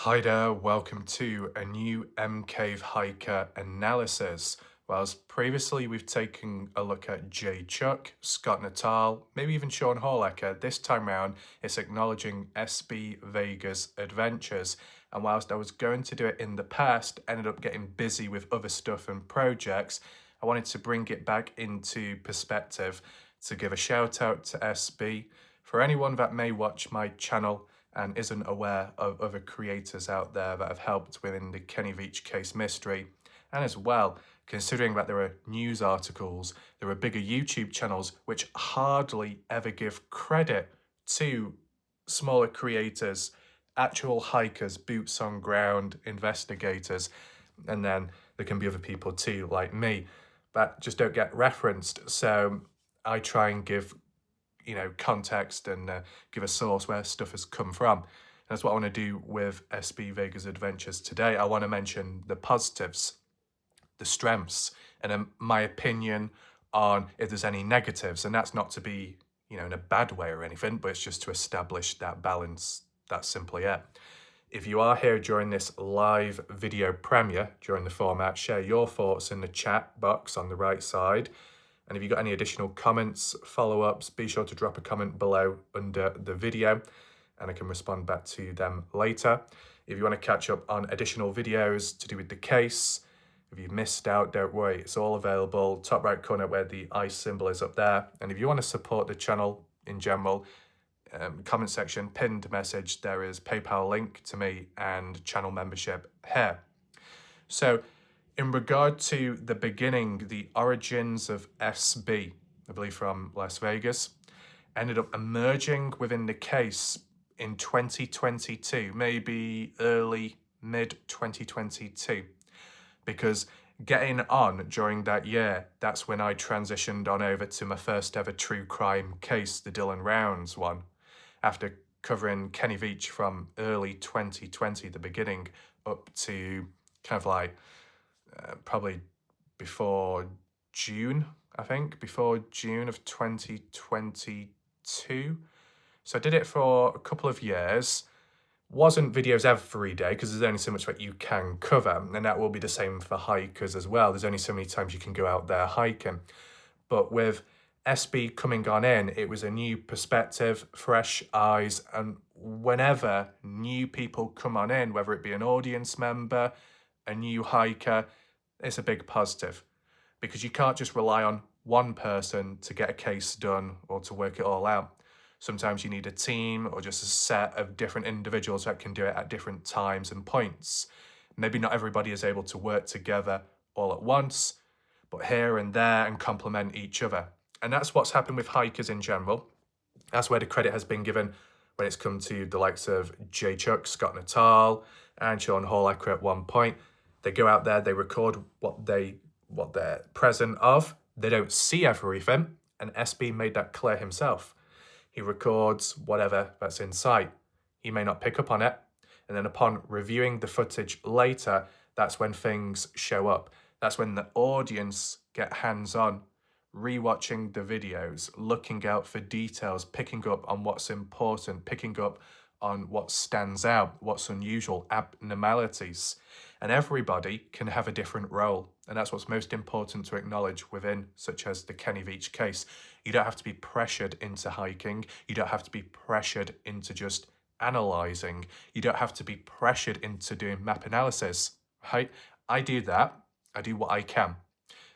Hi there, welcome to a new M-Cave hiker analysis. Whilst previously we've taken a look at Jay Chuck, Scott Natal, maybe even Sean Horlecker, this time round it's acknowledging SB Vega's adventures. And whilst I was going to do it in the past, ended up getting busy with other stuff and projects, I wanted to bring it back into perspective to give a shout out to SB. For anyone that may watch my channel and isn't aware of other creators out there that have helped within the Kenny Veach case mystery. And as well, considering that there are news articles, there are bigger YouTube channels which hardly ever give credit to smaller creators, actual hikers, boots on ground, investigators, and then there can be other people too, like me, that just don't get referenced. So I try and give context and give a source where stuff has come from. And that's what I want to do with SB Vega's adventures today. I want to mention the positives, the strengths, and then my opinion on if there's any negatives. And that's not to be, in a bad way or anything, but it's just to establish that balance. That's simply it. If you are here during this live video premiere during the format, share your thoughts in the chat box on the right side. And if you've got any additional comments, follow-ups, be sure to drop a comment below under the video and I can respond back to them later. If you want to catch up on additional videos to do with the case, if you've missed out, don't worry, it's all available. Top right corner where the eye symbol is up there. And if you want to support the channel in general, comment section, pinned message, there is PayPal link to me and channel membership here. So, in regard to the beginning, the origins of SB, I believe from Las Vegas, ended up emerging within the case in 2022, maybe early, mid 2022, because getting on during that year, that's when I transitioned on over to my first ever true crime case, the Dylan Rounds one, after covering Kenny Veach from early 2020, the beginning, up to kind of like probably before June, I think, before June of 2022. So I did it for a couple of years. Wasn't videos every day because there's only so much that you can cover, and that will be the same for hikers as well. There's only so many times you can go out there hiking. But with SB coming on in, it was a new perspective, fresh eyes, and whenever new people come on in, whether it be an audience member, a new hiker, it's a big positive because you can't just rely on one person to get a case done or to work it all out. Sometimes you need a team or just a set of different individuals that can do it at different times and points. Maybe not everybody is able to work together all at once, but here and there and complement each other. And that's what's happened with hikers in general. That's where the credit has been given when it's come to the likes of Jay Chuck, Scott Natal, and Sean Horlecker at one point. They go out there, they record what they're present of. They don't see everything, and SB made that clear himself. He records whatever that's in sight. He may not pick up on it, and then upon reviewing the footage later, that's when things show up. That's when the audience get hands-on, rewatching the videos, looking out for details, picking up on what's important, picking up on what stands out, what's unusual, abnormalities. And everybody can have a different role. And that's what's most important to acknowledge within, such as the Kenny Veach case. You don't have to be pressured into hiking. You don't have to be pressured into just analysing. You don't have to be pressured into doing map analysis, right? I do that. I do what I can.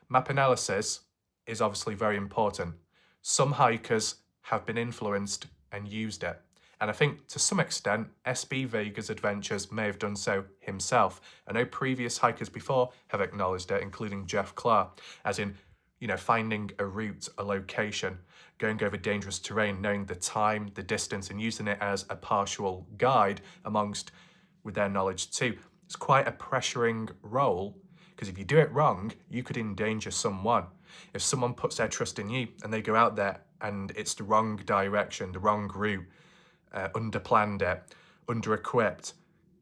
Map analysis is obviously very important. Some hikers have been influenced and used it. And I think to some extent, SB Vega's adventures may have done so himself. I know previous hikers before have acknowledged it, including Jeff Clark, as in, finding a route, a location, going over dangerous terrain, knowing the time, the distance, and using it as a partial guide amongst with their knowledge too. It's quite a pressuring role because if you do it wrong, you could endanger someone. If someone puts their trust in you and they go out there and it's the wrong direction, the wrong route, underplanned it, under-equipped,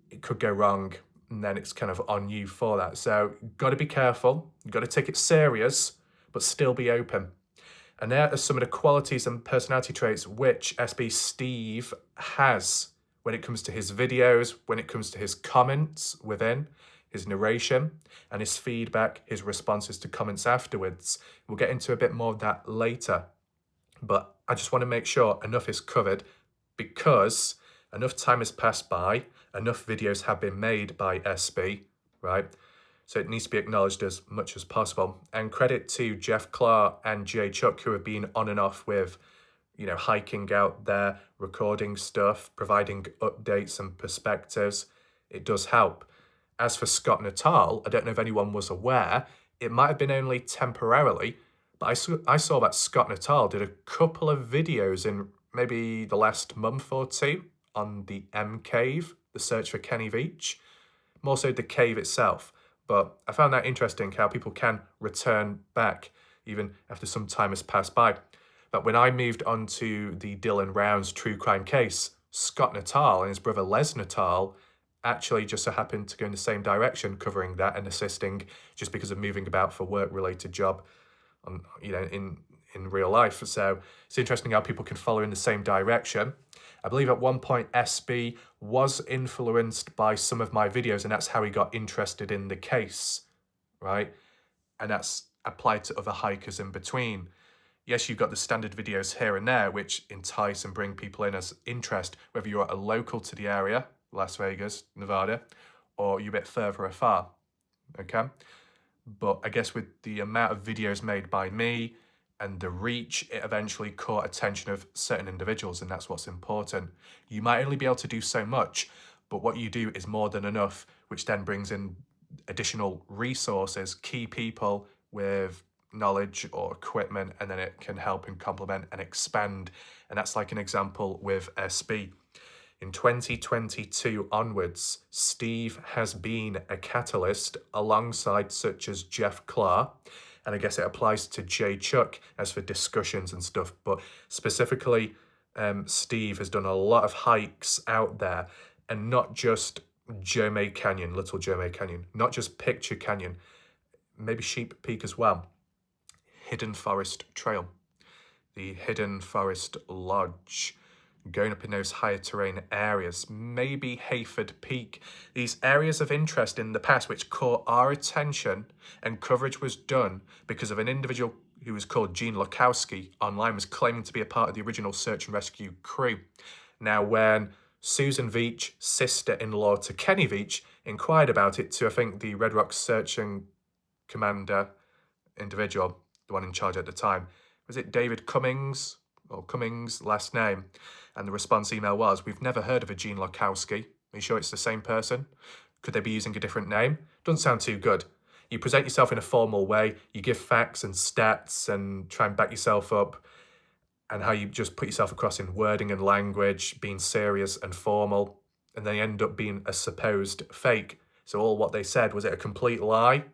it could go wrong, and then it's kind of on you for that. So got to be careful, got to take it serious, but still be open. And there are some of the qualities and personality traits which SB Steve has when it comes to his videos, when it comes to his comments within, his narration, and his feedback, his responses to comments afterwards. We'll get into a bit more of that later. But I just want to make sure enough is covered, because enough time has passed by, enough videos have been made by SB, right? So it needs to be acknowledged as much as possible. And credit to Jeff Clark and Jay Chuck, who have been on and off with, you know, hiking out there, recording stuff, providing updates and perspectives. It does help. As for Scott Natal, I don't know if anyone was aware, it might have been only temporarily, but I saw that Scott Natal did a couple of videos in maybe the last month or two on the M Cave, the search for Kenny Veach, more so the cave itself. But I found that interesting, how people can return back even after some time has passed by. But when I moved on to the Dylan Rounds true crime case, Scott Natal and his brother Les Natal actually just so happened to go in the same direction, covering that and assisting, just because of moving about for work-related job on, you know, in real life. So it's interesting how people can follow in the same direction. I believe at one point SB was influenced by some of my videos, and that's how he got interested in the case, right? And that's applied to other hikers in between. Yes, you've got the standard videos here and there, which entice and bring people in as interest, whether you're a local to the area, Las Vegas, Nevada, or you're a bit further afar, okay? But I guess with the amount of videos made by me and the reach, it eventually caught attention of certain individuals, and that's what's important. You might only be able to do so much, but what you do is more than enough, which then brings in additional resources, key people with knowledge or equipment, and then it can help and complement and expand. And that's like an example with SB. In 2022 onwards, Steve has been a catalyst alongside such as Jeff Clark, and I guess it applies to Jay Chuck as for discussions and stuff, but specifically Steve has done a lot of hikes out there, and not just Jeremy Canyon, Little Jeremy Canyon, not just Picture Canyon, maybe Sheep Peak as well, Hidden Forest Trail, the Hidden Forest Lodge, going up in those higher terrain areas, maybe Hayford Peak, these areas of interest in the past which caught our attention, and coverage was done because of an individual who was called Gene Lukowski online, was claiming to be a part of the original search and rescue crew. Now, when Susan Veach, sister-in-law to Kenny Veach, inquired about it to, I think, the Red Rock searching commander individual, the one in charge at the time, was it David Cummings, or Cummings, last name? And the response email was, "We've never heard of a Gene Lukowski. Are you sure it's the same person? Could they be using a different name?" Doesn't sound too good. You present yourself in a formal way, you give facts and stats and try and back yourself up, and how you just put yourself across in wording and language, being serious and formal, and they end up being a supposed fake. So all what they said, was it a complete lie?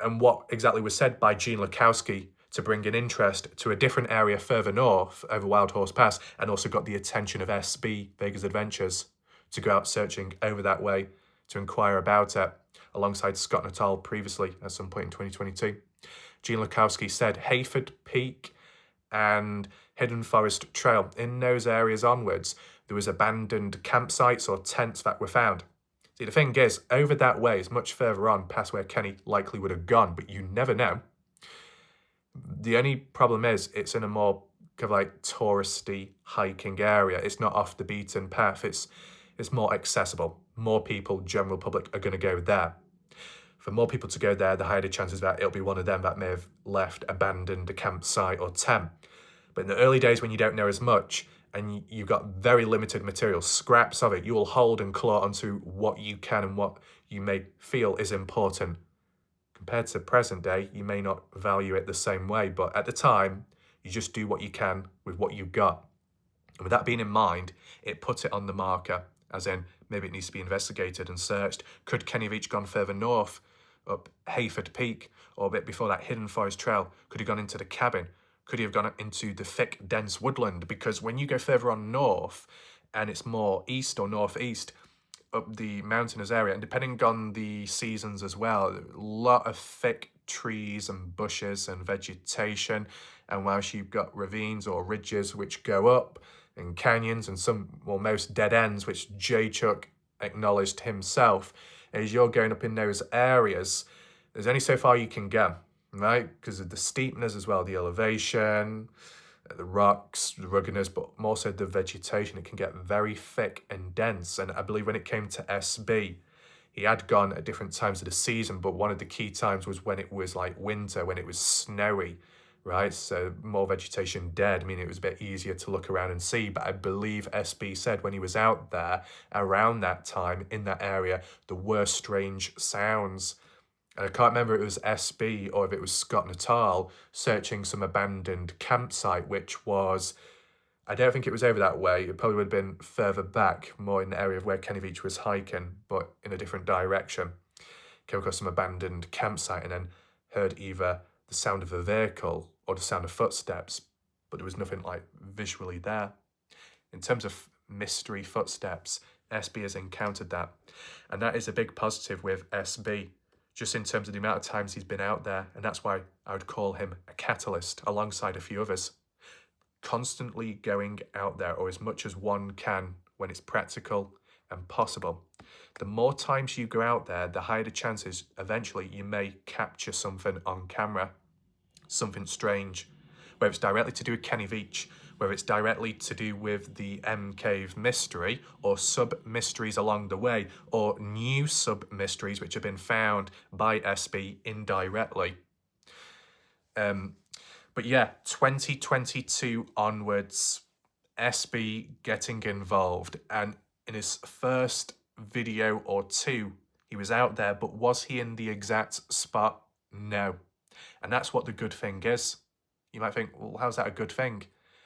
And what exactly was said by Gene Lukowski to bring an interest to a different area further north over Wild Horse Pass, and also got the attention of SB, Vegas Adventures, to go out searching over that way to inquire about it, alongside Scott Natal previously at some point in 2022. Gene Lukowski said Hayford Peak and Hidden Forest Trail, in those areas onwards, there was abandoned campsites or tents that were found. See, the thing is, over that way is much further on past where Kenny likely would have gone, but you never know. The only problem is it's in a more kind of like touristy hiking area. It's not off the beaten path. It's more accessible. More people, general public, are going to go there. For more people to go there, the higher the chances that it'll be one of them that may have left, abandoned a campsite or tent. But in the early days when you don't know as much and you've got very limited material, scraps of it, you will hold and claw onto what you can and what you may feel is important. Compared to present day, you may not value it the same way, but at the time, you just do what you can with what you've got. And with that being in mind, it puts it on the marker, as in, maybe it needs to be investigated and searched. Could Kenny Veach gone further north, up Hayford Peak, or a bit before that Hidden Forest Trail? Could he have gone into the cabin? Could he have gone into the thick, dense woodland? Because when you go further on north, and it's more east or northeast, up the mountainous area, and depending on the seasons as well, a lot of thick trees and bushes and vegetation, and whilst you've got ravines or ridges which go up, and canyons and some, well, most dead ends, which J Chuck acknowledged himself, is you're going up in those areas, there's only so far you can go, right? Because of the steepness as well, the elevation, the rocks, the ruggedness, but more so the vegetation. It can get very thick and dense. And I believe when it came to SB, he had gone at different times of the season, but one of the key times was when it was like winter, when it was snowy, right? So more vegetation dead. I mean, it was a bit easier to look around and see, but I believe SB said when he was out there around that time in that area, there were strange sounds. And I can't remember if it was SB or if it was Scott Natal searching some abandoned campsite, which was, I don't think it was over that way. It probably would have been further back, more in the area of where Kenny Veach was hiking, but in a different direction. Came across some abandoned campsite and then heard either the sound of a vehicle or the sound of footsteps, but there was nothing like visually there. In terms of mystery footsteps, SB has encountered that. And that is a big positive with SB, just in terms of the amount of times he's been out there. And that's why I would call him a catalyst alongside a few others. Constantly going out there, or as much as one can when it's practical and possible. The more times you go out there, the higher the chances eventually you may capture something on camera, something strange, whether it's directly to do with Kenny Veach, whether it's directly to do with the M Cave mystery, or sub-mysteries along the way, or new sub-mysteries which have been found by SB indirectly. But yeah, 2022 onwards, SB getting involved, and in his first video or two, he was out there, but was he in the exact spot? No. And that's what the good thing is. You might think, well, how's that a good thing?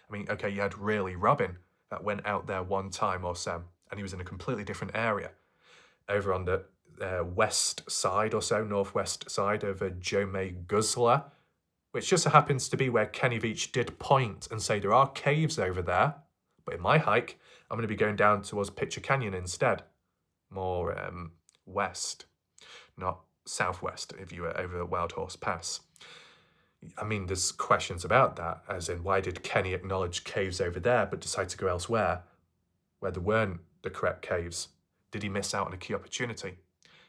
I mean, okay, you had Really Robin that went out there one time or so, and he was in a completely different area, over on the west side or so, northwest side of Joe May Guzzler, which just so happens to be where Kenny Veach did point and say there are caves over there, but in my hike, I'm going to be going down towards Picture Canyon instead. More west, not southwest, if you were over the Wild Horse Pass. I mean, there's questions about that, as in, why did Kenny acknowledge caves over there but decide to go elsewhere, where there weren't the correct caves? Did he miss out on a key opportunity?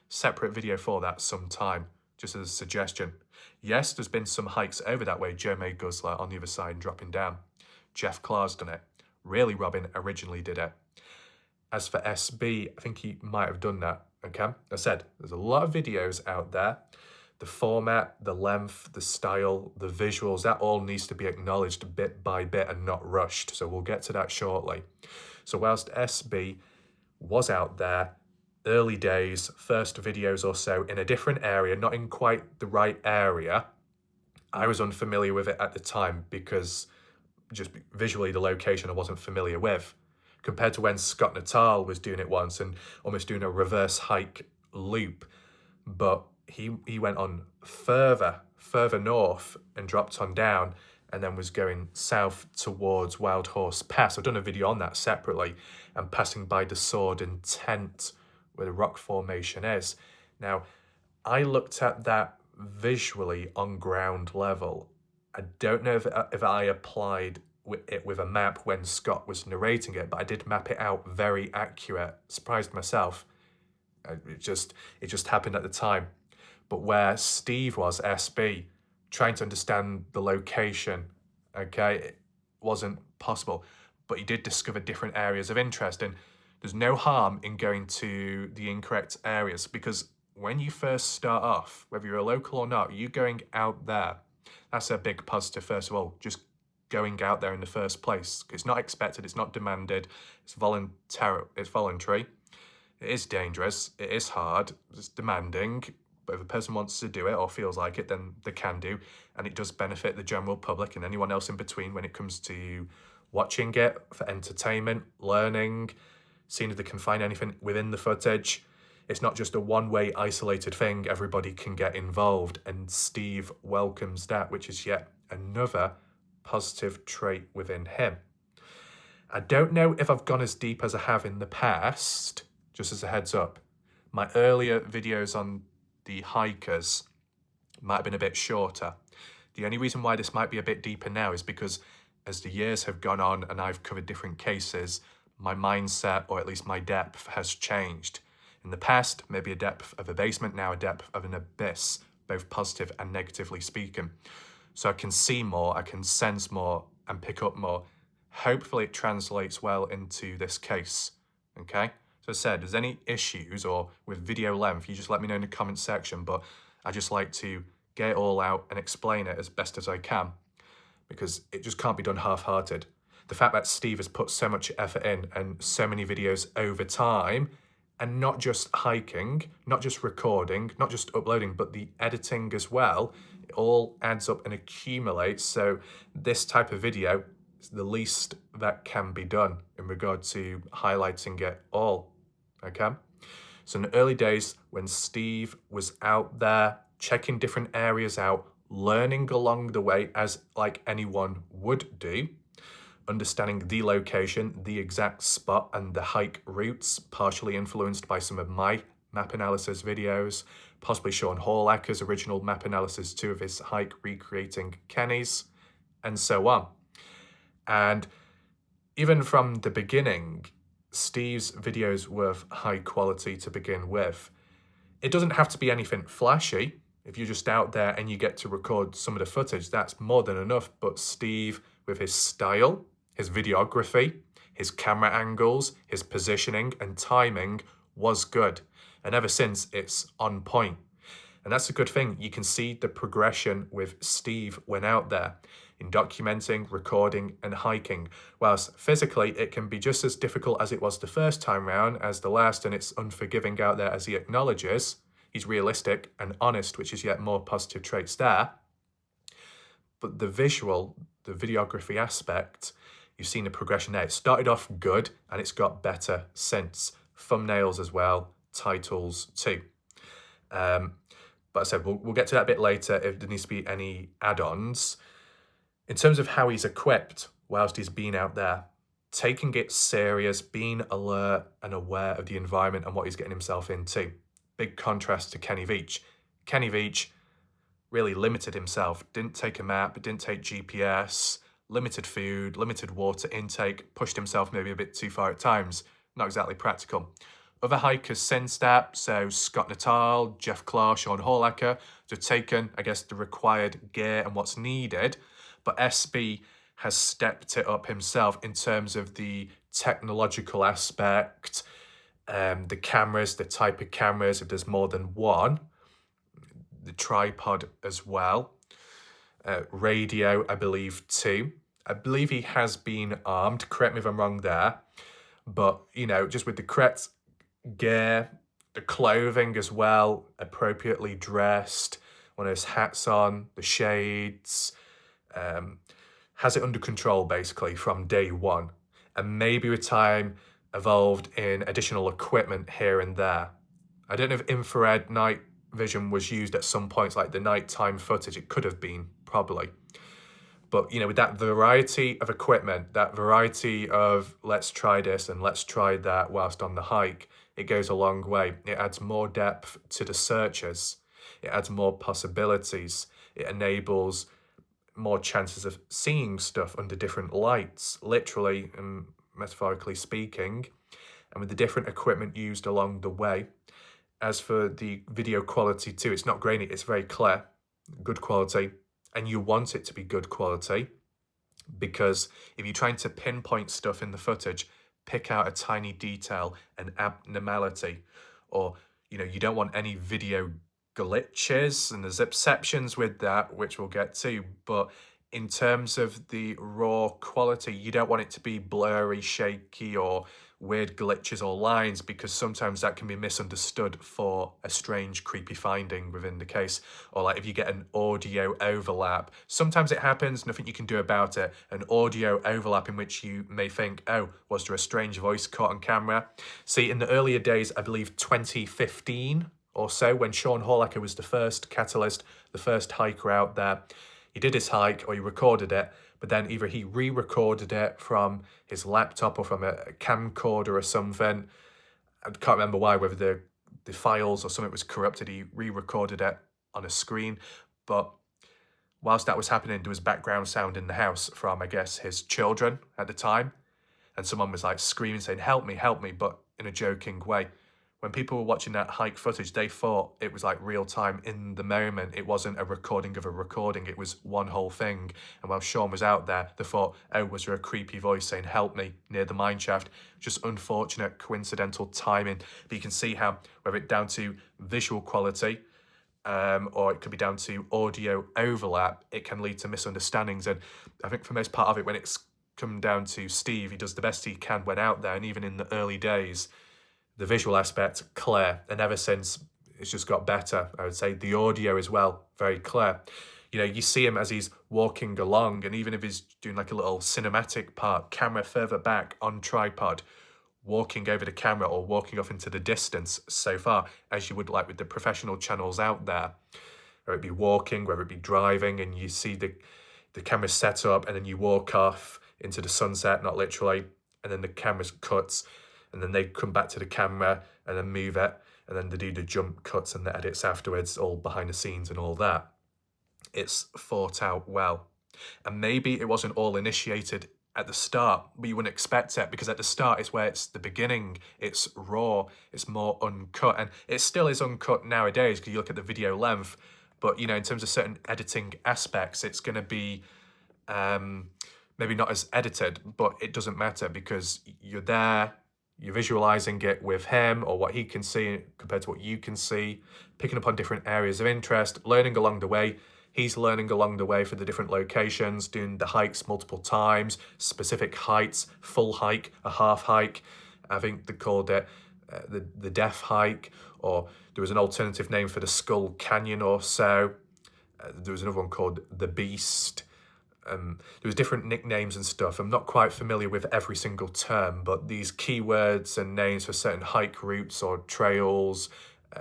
Separate video for that sometime, just as a suggestion. Yes, there's been some hikes over that way, Joe May Guzzler on the other side and dropping down. Jeff Clark's done it. Really Robin originally did it. As for SB, I think he might have done that, okay? I said, there's a lot of videos out there. The format, the length, the style, the visuals, that all needs to be acknowledged bit by bit and not rushed. So we'll get to that shortly. So whilst SB was out there, early days, first videos or so, in a different area, not in quite the right area, I was unfamiliar with it at the time because just visually the location I wasn't familiar with, compared to when Scott Natal was doing it once and almost doing a reverse hike loop. But he went on further north and dropped on down and then was going south towards Wild Horse Pass. I've done a video on that separately, and passing by the Sword and Tent where the rock formation is. Now, I looked at that visually on ground level. I don't know if I applied it with a map when Scott was narrating it, but I did map it out very accurate. Surprised myself. It just happened at the time. But where Steve was, SB, trying to understand the location, okay, it wasn't possible. But he did discover different areas of interest, and there's no harm in going to the incorrect areas, because when you first start off, whether you're a local or not, you going out there, that's a big positive, first of all, just going out there in the first place. It's not expected, it's not demanded, it's voluntary, it is dangerous, it is hard, it's demanding, but if a person wants to do it or feels like it, then they can do, and it does benefit the general public and anyone else in between when it comes to watching it for entertainment, learning, seeing if they can find anything within the footage. It's not just a one-way isolated thing, everybody can get involved, and Steve welcomes that, which is yet another positive trait within him. I don't know if I've gone as deep as I have in the past, just as a heads up. My earlier videos on the hikers might have been a bit shorter. The only reason why this might be a bit deeper now is because as the years have gone on and I've covered different cases, my mindset, or at least my depth, has changed. In the past, maybe a depth of a basement, now a depth of an abyss, both positive and negatively speaking. So I can see more, I can sense more, and pick up more. Hopefully it translates well into this case, okay? So as I said, if there's any issues or with video length, you just let me know in the comment section, but I just like to get it all out and explain it as best as I can, because it just can't be done half-hearted. The fact that Steve has put so much effort in and so many videos over time, and not just hiking, not just recording, not just uploading, but the editing as well, it all adds up and accumulates. So this type of video is the least that can be done in regard to highlighting it all, okay? So in the early days when Steve was out there checking different areas out, learning along the way as like anyone would do, understanding the location, the exact spot, and the hike routes, partially influenced by some of my map analysis videos, possibly Sean Horlacker's original map analysis too of his hike recreating Kenny's, and so on. And even from the beginning, Steve's videos were of high quality to begin with. It doesn't have to be anything flashy. If you're just out there and you get to record some of the footage, that's more than enough. But Steve, with his style, his videography, his camera angles, his positioning and timing was good. And ever since, it's on point. And that's a good thing. You can see the progression with Steve when out there in documenting, recording and hiking. Whilst physically it can be just as difficult as it was the first time round as the last, and it's unforgiving out there as he acknowledges. He's realistic and honest, which is yet more positive traits there. But the visual, the videography aspect, you've seen the progression there. It started off good and it's got better since. Thumbnails as well, titles too. But I said we'll get to that a bit later if there needs to be any add-ons. In terms of how he's equipped whilst he's been out there, taking it serious, being alert and aware of the environment and what he's getting himself into. Big contrast to Kenny Veach. Kenny Veach really limited himself, didn't take a map, didn't take GPS, limited food, limited water intake, pushed himself maybe a bit too far at times, not exactly practical. Other hikers since that, so Scott Natal, Jeff Clark, Sean Horlacker, have taken, I guess, the required gear and what's needed, but SB has stepped it up himself in terms of the technological aspect, the cameras, the type of cameras, if there's more than one, the tripod as well, radio, I believe, too. I believe he has been armed, correct me if I'm wrong there, but, you know, just with the correct gear, the clothing as well, appropriately dressed, one of his hats on, the shades, has it under control basically from day one, and maybe with time evolved in additional equipment here and there. I don't know if infrared night vision was used at some points, like the nighttime footage. It could have been, probably. But, you know, with that variety of equipment, that variety of let's try this and let's try that whilst on the hike, it goes a long way. It adds more depth to the searches. It adds more possibilities. It enables more chances of seeing stuff under different lights, literally and metaphorically speaking, and with the different equipment used along the way. As for the video quality too, it's not grainy, it's very clear, good quality, and you want it to be good quality, because if you're trying to pinpoint stuff in the footage, pick out a tiny detail, an abnormality, or, you know, you don't want any video glitches, and there's exceptions with that, which we'll get to, but in terms of the raw quality, you don't want it to be blurry, shaky, or weird glitches or lines, because sometimes that can be misunderstood for a strange, creepy finding within the case. Or like if you get an audio overlap, sometimes it happens, nothing you can do about it. An audio overlap in which you may think, oh, was there a strange voice caught on camera? See, in the earlier days, I believe 2015 or so, when Sean Horlacker was the first catalyst, the first hiker out there, he did his hike or he recorded it, but then either he re-recorded it from his laptop or from a camcorder or something. I can't remember why, whether the files or something was corrupted. He re-recorded it on a screen. But whilst that was happening, there was background sound in the house from, I guess, his children at the time. And someone was like screaming, saying, help me, but in a joking way. When people were watching that hike footage, they thought it was like real time in the moment. It wasn't a recording of a recording. It was one whole thing. And while Sean was out there, they thought, oh, was there a creepy voice saying, help me, near the mine shaft? Just unfortunate, coincidental timing. But you can see how, whether it's down to visual quality, or it could be down to audio overlap, it can lead to misunderstandings. And I think for most part of it, when it's come down to Steve, he does the best he can when out there. And even in the early days, the visual aspect, clear. And ever since, it's just got better. I would say the audio as well, very clear. You know, you see him as he's walking along, and even if he's doing like a little cinematic part, camera further back on tripod, walking over the camera or walking off into the distance so far, as you would like with the professional channels out there. Whether it be walking, whether it be driving, and you see the camera set up, and then you walk off into the sunset, not literally, and then the camera cuts, and then they come back to the camera and then move it, and then they do the jump cuts and the edits afterwards, all behind the scenes and all that. It's thought out well. And maybe it wasn't all initiated at the start, but you wouldn't expect it, because at the start is where it's the beginning, it's raw, it's more uncut, and it still is uncut nowadays because you look at the video length, but you know, in terms of certain editing aspects, it's going to be maybe not as edited, but it doesn't matter because you're there, you're visualizing it with him or what he can see compared to what you can see, picking up on different areas of interest, learning along the way. He's learning along the way for the different locations, doing the hikes multiple times, specific heights, full hike, a half hike. I think they called it the Death Hike, or there was an alternative name for the Skull Canyon or so. There was another one called the Beast. There was different nicknames and stuff. I'm not quite familiar with every single term, but these keywords and names for certain hike routes or trails,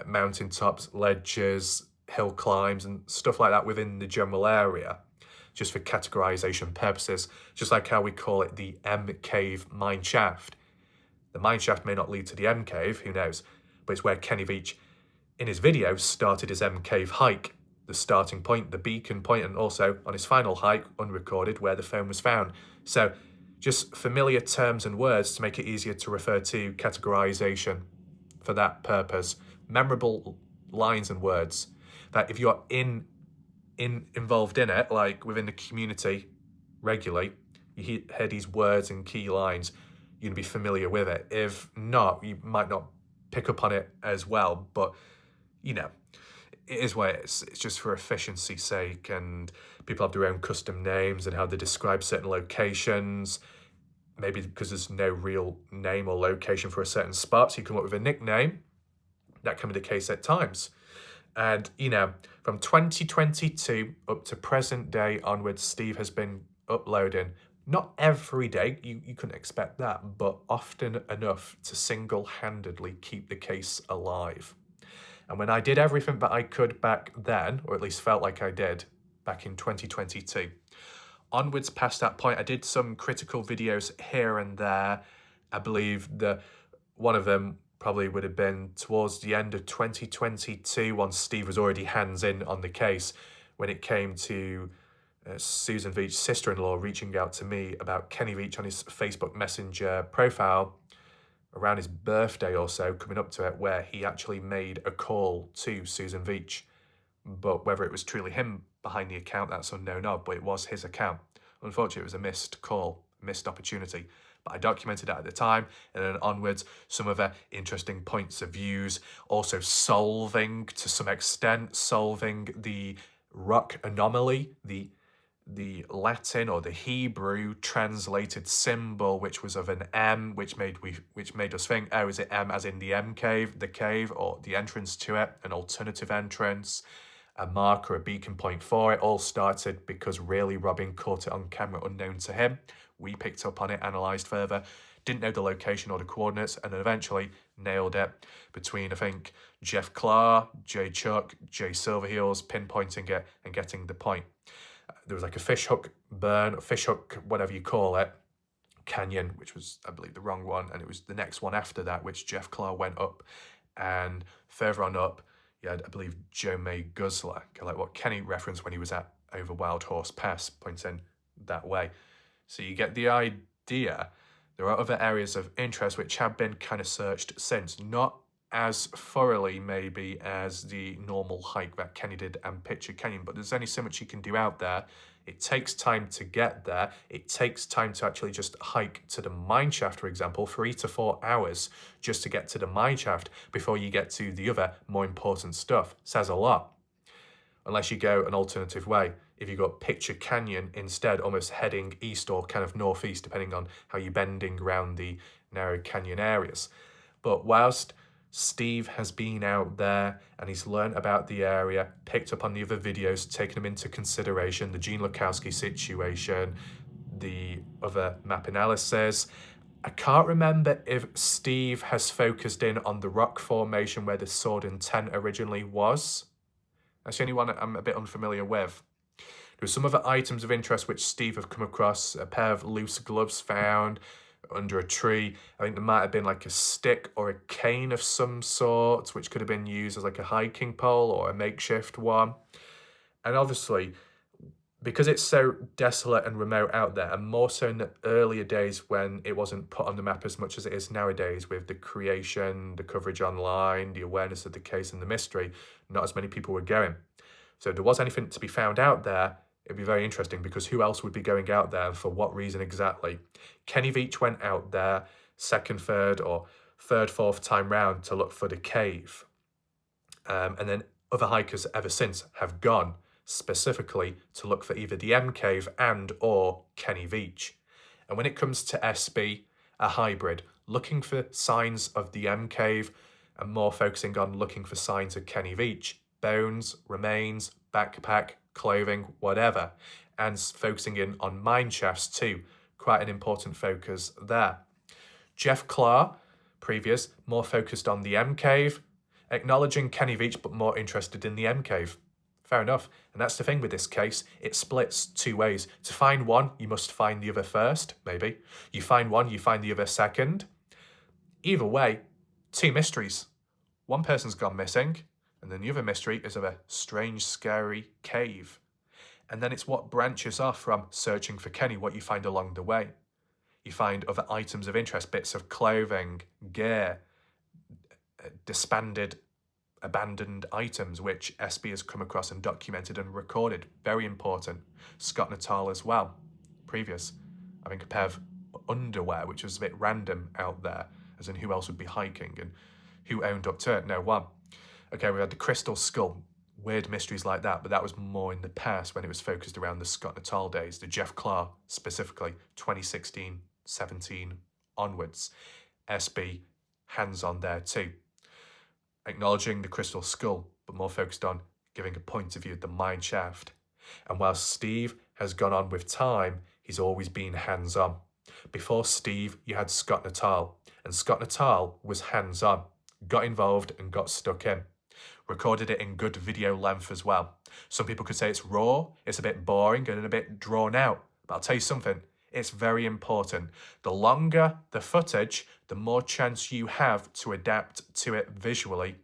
mountaintops, ledges, hill climbs and stuff like that within the general area, just for categorization purposes, just like how we call it the M Cave mine shaft. The mine shaft may not lead to the M Cave, who knows, but it's where Kenny Veach, in his video, started his M Cave hike, the starting point, the beacon point, and also on his final hike, unrecorded, where the phone was found. So just familiar terms and words to make it easier to refer to, categorization for that purpose. Memorable lines and words that if you're involved in it, like within the community regularly, you hear these words and key lines, you're gonna be familiar with it. If not, you might not pick up on it as well, but you know, it is what it is. It's just for efficiency's sake, and people have their own custom names and how they describe certain locations. Maybe because there's no real name or location for a certain spot, so you come up with a nickname. That can be the case at times. And, you know, from 2022 up to present day onwards, Steve has been uploading, not every day, you couldn't expect that, but often enough to single-handedly keep the case alive. And when I did everything that I could back then, or at least felt like I did back in 2022, onwards past that point, I did some critical videos here and there. I believe one of them probably would have been towards the end of 2022, once Steve was already hands in on the case, when it came to Susan Veach's sister-in-law reaching out to me about Kenny Veach on his Facebook Messenger profile around his birthday or so, coming up to it, where he actually made a call to Susan Veach. But whether it was truly him behind the account, that's unknown of, but it was his account. Unfortunately, it was a missed call, missed opportunity. But I documented that at the time, and then onwards, some other interesting points of views, also solving, to some extent, solving the rock anomaly, the Latin or the Hebrew translated symbol, which was of an M, which made us think, oh, is it M as in the M cave, the cave, or the entrance to it, an alternative entrance, a marker, a beacon point for it. All started because really Robin caught it on camera unknown to him. We picked up on it, analysed further, didn't know the location or the coordinates, and then eventually nailed it between, I think, Jeff Clark, Jay Chuck, Jay Silverheels, pinpointing it and getting the point. There was like a fishhook burn, fishhook, whatever you call it, canyon, which was, I believe, the wrong one. And it was the next one after that, which Jeff Clark went up. And further on up, you had, I believe, Joe May Guzzler, like what Kenny referenced when he was at over Wild Horse Pass, pointing that way. So you get the idea. There are other areas of interest which have been kind of searched since, not as thoroughly maybe as the normal hike that Kenny did and Picture Canyon, but there's only so much you can do out there. It takes time to get there. It takes time to actually just hike to the mine shaft, for example, 3 to 4 hours just to get to the mine shaft before you get to the other more important stuff. Says a lot. Unless you go an alternative way. If you got Picture Canyon instead, almost heading east or kind of northeast, depending on how you're bending around the narrow canyon areas. But whilst Steve has been out there and he's learned about the area, picked up on the other videos, taken them into consideration, the Gene Lukowski situation, the other map analysis. I can't remember if Steve has focused in on the rock formation where the sword and tent originally was. That's the only one I'm a bit unfamiliar with. There were some other items of interest which Steve have come across, a pair of loose gloves found under a tree. I think there might have been like a stick or a cane of some sort, which could have been used as like a hiking pole or a makeshift one. And obviously, because it's so desolate and remote out there, and more so in the earlier days when it wasn't put on the map as much as it is nowadays with the creation, the coverage online, the awareness of the case and the mystery, not as many people were going. So if there was anything to be found out there, it'd be very interesting because who else would be going out there and for what reason exactly? Kenny Veach went out there second, third, or third, fourth time round to look for the cave. And then other hikers ever since have gone specifically to look for either the M cave and or Kenny Veach. And when it comes to SB, a hybrid, looking for signs of the M cave and more focusing on looking for signs of Kenny Veach, bones, remains, backpack, clothing, whatever, and focusing in on mine shafts too. Quite an important focus there. Jeff Clark, previous, more focused on the M cave, acknowledging Kenny Veach but more interested in the M cave. Fair enough. And that's the thing with this case. It splits two ways. To find one, you must find the other first, maybe. You find one, you find the other second. Either way, two mysteries. One person's gone missing, and then the other mystery is of a strange, scary cave. And then it's what branches off from searching for Kenny, what you find along the way. You find other items of interest, bits of clothing, gear, disbanded, abandoned items, which SB has come across and documented and recorded. Very important. Scott Natal as well. Previous. I think a pair of underwear, which was a bit random out there, as in who else would be hiking and who owned up to it. No one. Okay, we had the Crystal Skull. Weird mysteries like that, but that was more in the past when it was focused around the Scott Natal days, the Jeff Clark specifically, 2016, 17 onwards. SB, hands-on there too. Acknowledging the Crystal Skull, but more focused on giving a point of view of the mine shaft. And while Steve has gone on with time, he's always been hands-on. Before Steve, you had Scott Natal, and Scott Natal was hands-on, got involved and got stuck in. Recorded it in good video length as well. Some people could say it's raw, it's a bit boring and a bit drawn out, but I'll tell you something, it's very important. The longer the footage, the more chance you have to adapt to it visually,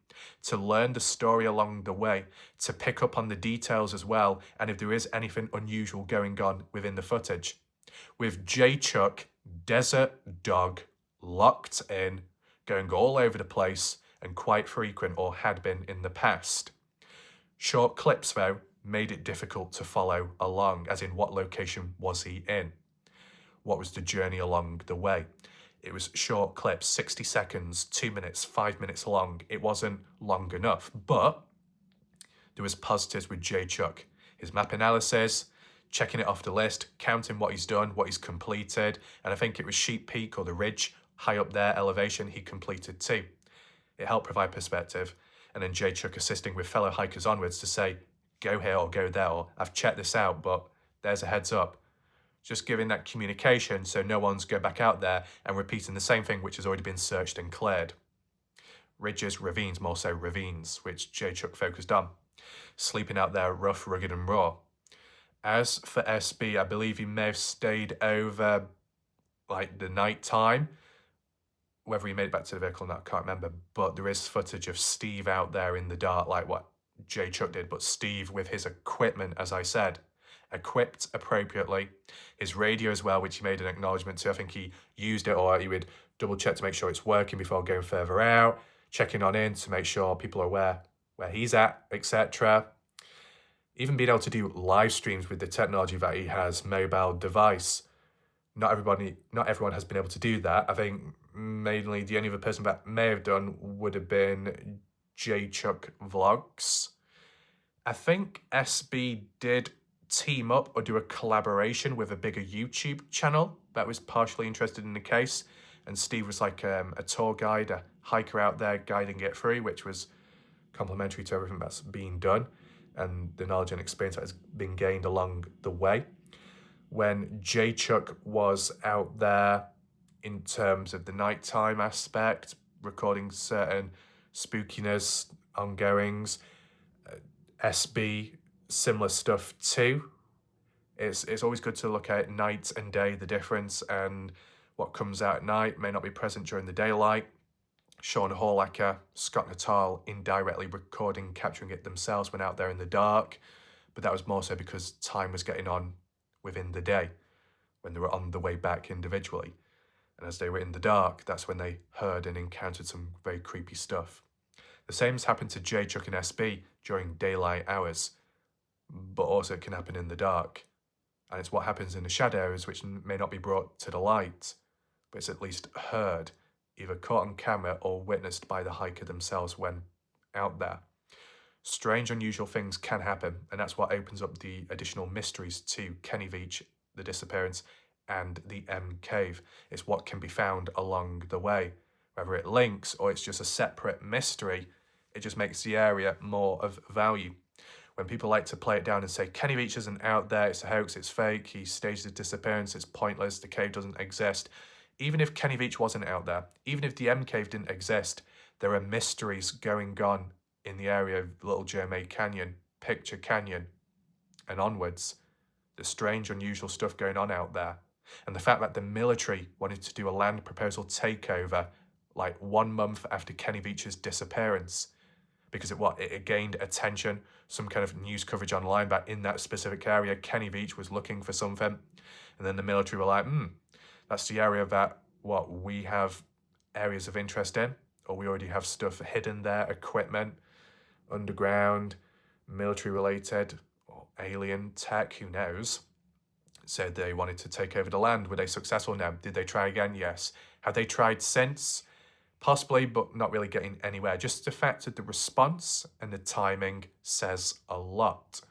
to learn the story along the way, to pick up on the details as well, and if there is anything unusual going on within the footage. With J Chuck, Desert Dog, locked in, going all over the place, and quite frequent or had been in the past. Short clips, though, made it difficult to follow along, as in what location was he in? What was the journey along the way? It was short clips, 60 seconds, 2 minutes, 5 minutes long. It wasn't long enough, but there was positives with J Chuck. His map analysis, checking it off the list, counting what he's done, what he's completed, and I think it was Sheep Peak or the Ridge, high up there, elevation, he completed too. It helped provide perspective, and then J Chuck assisting with fellow hikers onwards to say, go here or go there, or I've checked this out, but there's a heads up. Just giving that communication so no one's going back out there and repeating the same thing which has already been searched and cleared. Ridges, ravines, more so ravines, which J Chuck focused on. Sleeping out there rough, rugged and raw. As for SB, I believe he may have stayed over like the night time. Whether he made it back to the vehicle or not, I can't remember. But there is footage of Steve out there in the dark, like what J Chuck did. But Steve with his equipment, as I said. equipped appropriately. His radio as well, which he made an acknowledgement to. I think he used it, or he would double check to make sure it's working before going further out, checking on in to make sure people are aware where he's at, etc. Even being able to do live streams with the technology that he has, mobile device. Not everyone has been able to do that. I think mainly the only other person that may have done would have been Chuck Vlogs. I think SB did team up or do a collaboration with a bigger YouTube channel that was partially interested in the case, and Steve was like a tour guide, a hiker out there guiding it through, which was complementary to everything that's been done and the knowledge and experience that has been gained along the way. When Chuck was out there in terms of the nighttime aspect, recording certain spookiness, ongoings, SB, similar stuff too. It's always good to look at night and day, the difference, and what comes out at night may not be present during the daylight. Sean Horlacker, Scott Natal indirectly recording, capturing it themselves when out there in the dark, but that was more so because time was getting on within the day when they were on the way back individually. And as they were in the dark, that's when they heard and encountered some very creepy stuff. The same has happened to Chuck and SB during daylight hours, but also it can happen in the dark. And it's what happens in the shadows which may not be brought to the light, but it's at least heard, either caught on camera or witnessed by the hiker themselves when out there. Strange, unusual things can happen, and that's what opens up the additional mysteries to Kenny Veach, the disappearance, and the M Cave. It's what can be found along the way. Whether it links or it's just a separate mystery, it just makes the area more of value. When people like to play it down and say, Kenny Veach isn't out there, it's a hoax, it's fake, he staged a disappearance, it's pointless, the cave doesn't exist. Even if Kenny Veach wasn't out there, even if the M Cave didn't exist, there are mysteries going on in the area of Little Jermain Canyon, Picture Canyon, and onwards. There's strange, unusual stuff going on out there. And the fact that the military wanted to do a land proposal takeover like 1 month after Kenny Veach's disappearance, because it gained attention, some kind of news coverage online that in that specific area, Kenny Veach was looking for something. And then the military were like, that's the area that we have areas of interest in, or we already have stuff hidden there, equipment, underground, military related, or alien tech, who knows. So they wanted to take over the land. Were they successful? No. Did they try again? Yes. Have they tried since? Possibly, but not really getting anywhere. Just the fact that the response and the timing says a lot.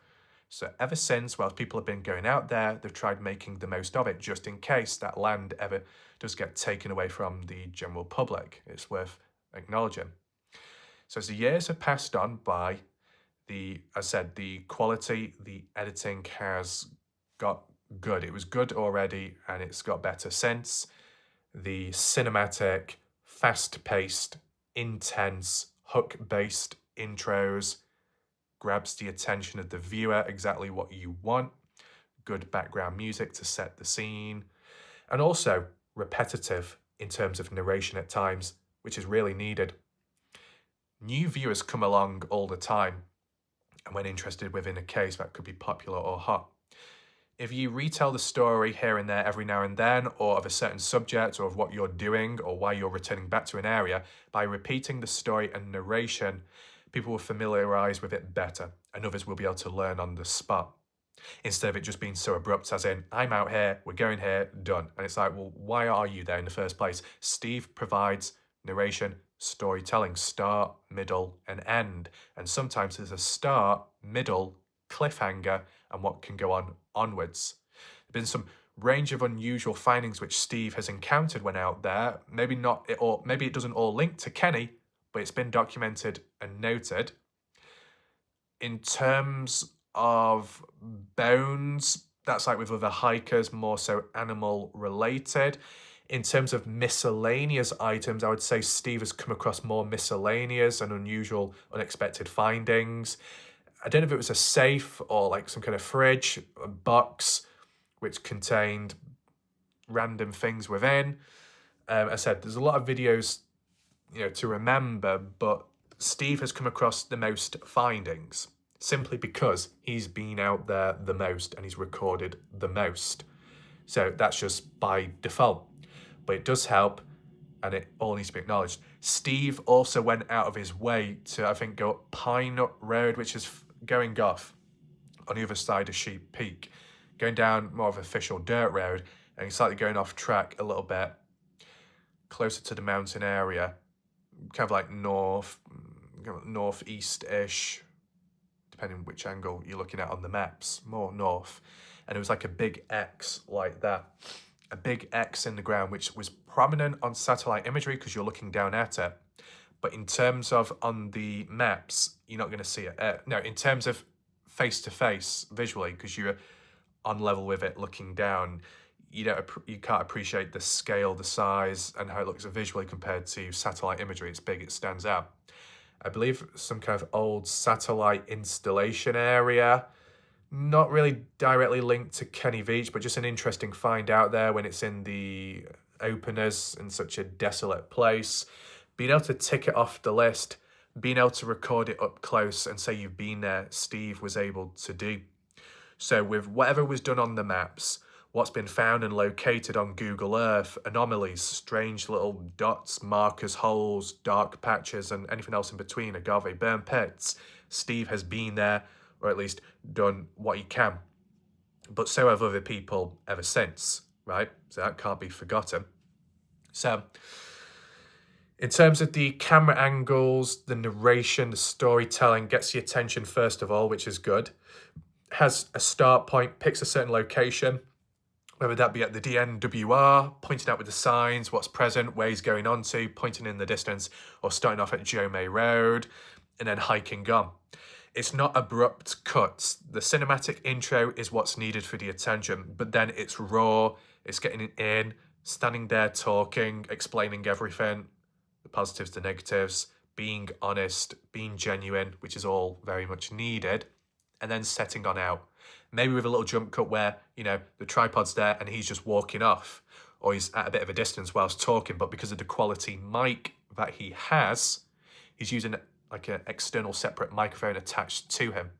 So ever since, while people have been going out there, they've tried making the most of it, just in case that land ever does get taken away from the general public. It's worth acknowledging. So as the years have passed on by, the quality, the editing has got good. It was good already, and it's got better since. The cinematic, fast-paced, intense, hook-based intros grabs the attention of the viewer, exactly what you want. Good background music to set the scene. And also repetitive in terms of narration at times, which is really needed. New viewers come along all the time, and when interested within a case that could be popular or hot. If you retell the story here and there every now and then, or of a certain subject, or of what you're doing, or why you're returning back to an area, by repeating the story and narration, people will familiarise with it better, and others will be able to learn on the spot. Instead of it just being so abrupt, as in, I'm out here, we're going here, done. And it's like, well, why are you there in the first place? Steve provides narration, storytelling, start, middle, and end. And sometimes there's a start, middle, cliffhanger, and what can go on onwards. There have been some range of unusual findings which Steve has encountered when out there. Maybe it doesn't all link to Kenny, but it's been documented and noted. In terms of bones, that's like with other hikers, more so animal related. In terms of miscellaneous items, I would say Steve has come across more miscellaneous and unusual, unexpected findings. I don't know if it was a safe or like some kind of fridge, a box, which contained random things within. I said, there's a lot of videos, to remember, but Steve has come across the most findings. simply because he's been out there the most and he's recorded the most. So that's just by default. But it does help, and it all needs to be acknowledged. Steve also went out of his way to, I think, go up Pine Nut Road, which is going off on the other side of Sheep Peak, going down more of an official dirt road, and he's slightly going off track a little bit, closer to the mountain area, kind of like northeast-ish, depending on which angle you're looking at on the maps, more north. And it was like a big X like that. A big X in the ground, which was prominent on satellite imagery because you're looking down at it. But in terms of on the maps, you're not going to see it. No, in terms of face-to-face visually, because you're on level with it looking down, you can't appreciate the scale, the size, and how it looks visually compared to satellite imagery. It's big, it stands out. I believe some kind of old satellite installation area, not really directly linked to Kenny Veach, but just an interesting find out there when it's in the openers in such a desolate place. Being able to tick it off the list, being able to record it up close and say you've been there, Steve was able to do. So with whatever was done on the maps, what's been found and located on Google Earth, anomalies, strange little dots, markers, holes, dark patches, and anything else in between, agave burn pits, Steve has been there, or at least done what he can. But so have other people ever since, right? So that can't be forgotten. So in terms of the camera angles, the narration, the storytelling gets the attention first of all, which is good. Has a start point, picks a certain location, whether that be at the DNWR, pointing out with the signs, what's present, where he's going on to, pointing in the distance, or starting off at Joe May Road, and then hiking on. It's not abrupt cuts. The cinematic intro is what's needed for the attention, but then it's raw, it's getting it in, standing there talking, explaining everything, the positives, the negatives, being honest, being genuine, which is all very much needed, and then setting on out. Maybe with a little jump cut where, the tripod's there and he's just walking off, or he's at a bit of a distance whilst talking, but because of the quality mic that he has, he's using like an external separate microphone attached to him.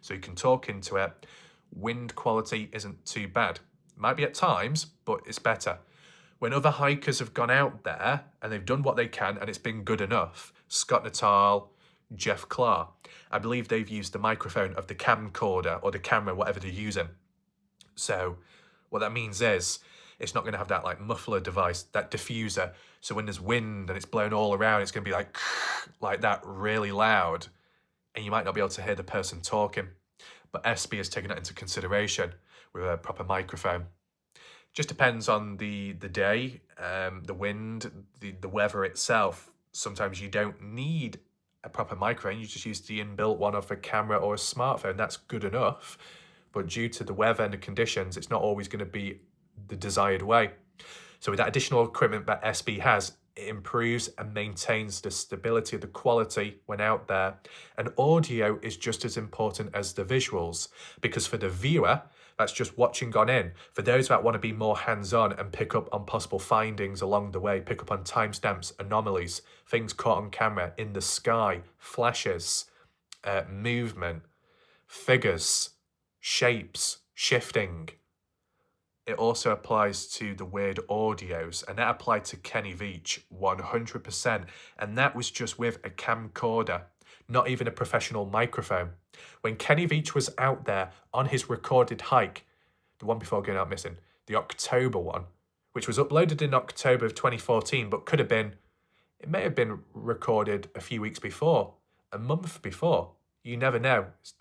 So you can talk into it. Wind quality isn't too bad. Might be at times, but it's better. When other hikers have gone out there and they've done what they can and it's been good enough, Scott Natal, Jeff Clark, I believe they've used the microphone of the camcorder or the camera, whatever they're using. So what that means is it's not going to have that like muffler device, that diffuser. So when there's wind and it's blown all around, it's going to be like that, really loud. And you might not be able to hear the person talking. But SB has taken that into consideration with a proper microphone. Just depends on the day, the wind, the weather itself. Sometimes you don't need a proper microphone. You just use the inbuilt one of a camera or a smartphone. That's good enough. But due to the weather and the conditions, it's not always going to be the desired way. So with that additional equipment that SB has, it improves and maintains the stability of the quality when out there. And audio is just as important as the visuals, because for the viewer that's just watching on in, for those that want to be more hands-on and pick up on possible findings along the way, pick up on timestamps, anomalies, things caught on camera, in the sky, flashes, movement, figures, shapes, shifting. It also applies to the weird audios, and that applied to Kenny Veach 100%. And that was just with a camcorder, not even a professional microphone. When Kenny Veach was out there on his recorded hike, the one before going out missing, the October one, which was uploaded in October of 2014, but it may have been recorded a few weeks before, a month before. You never know. It's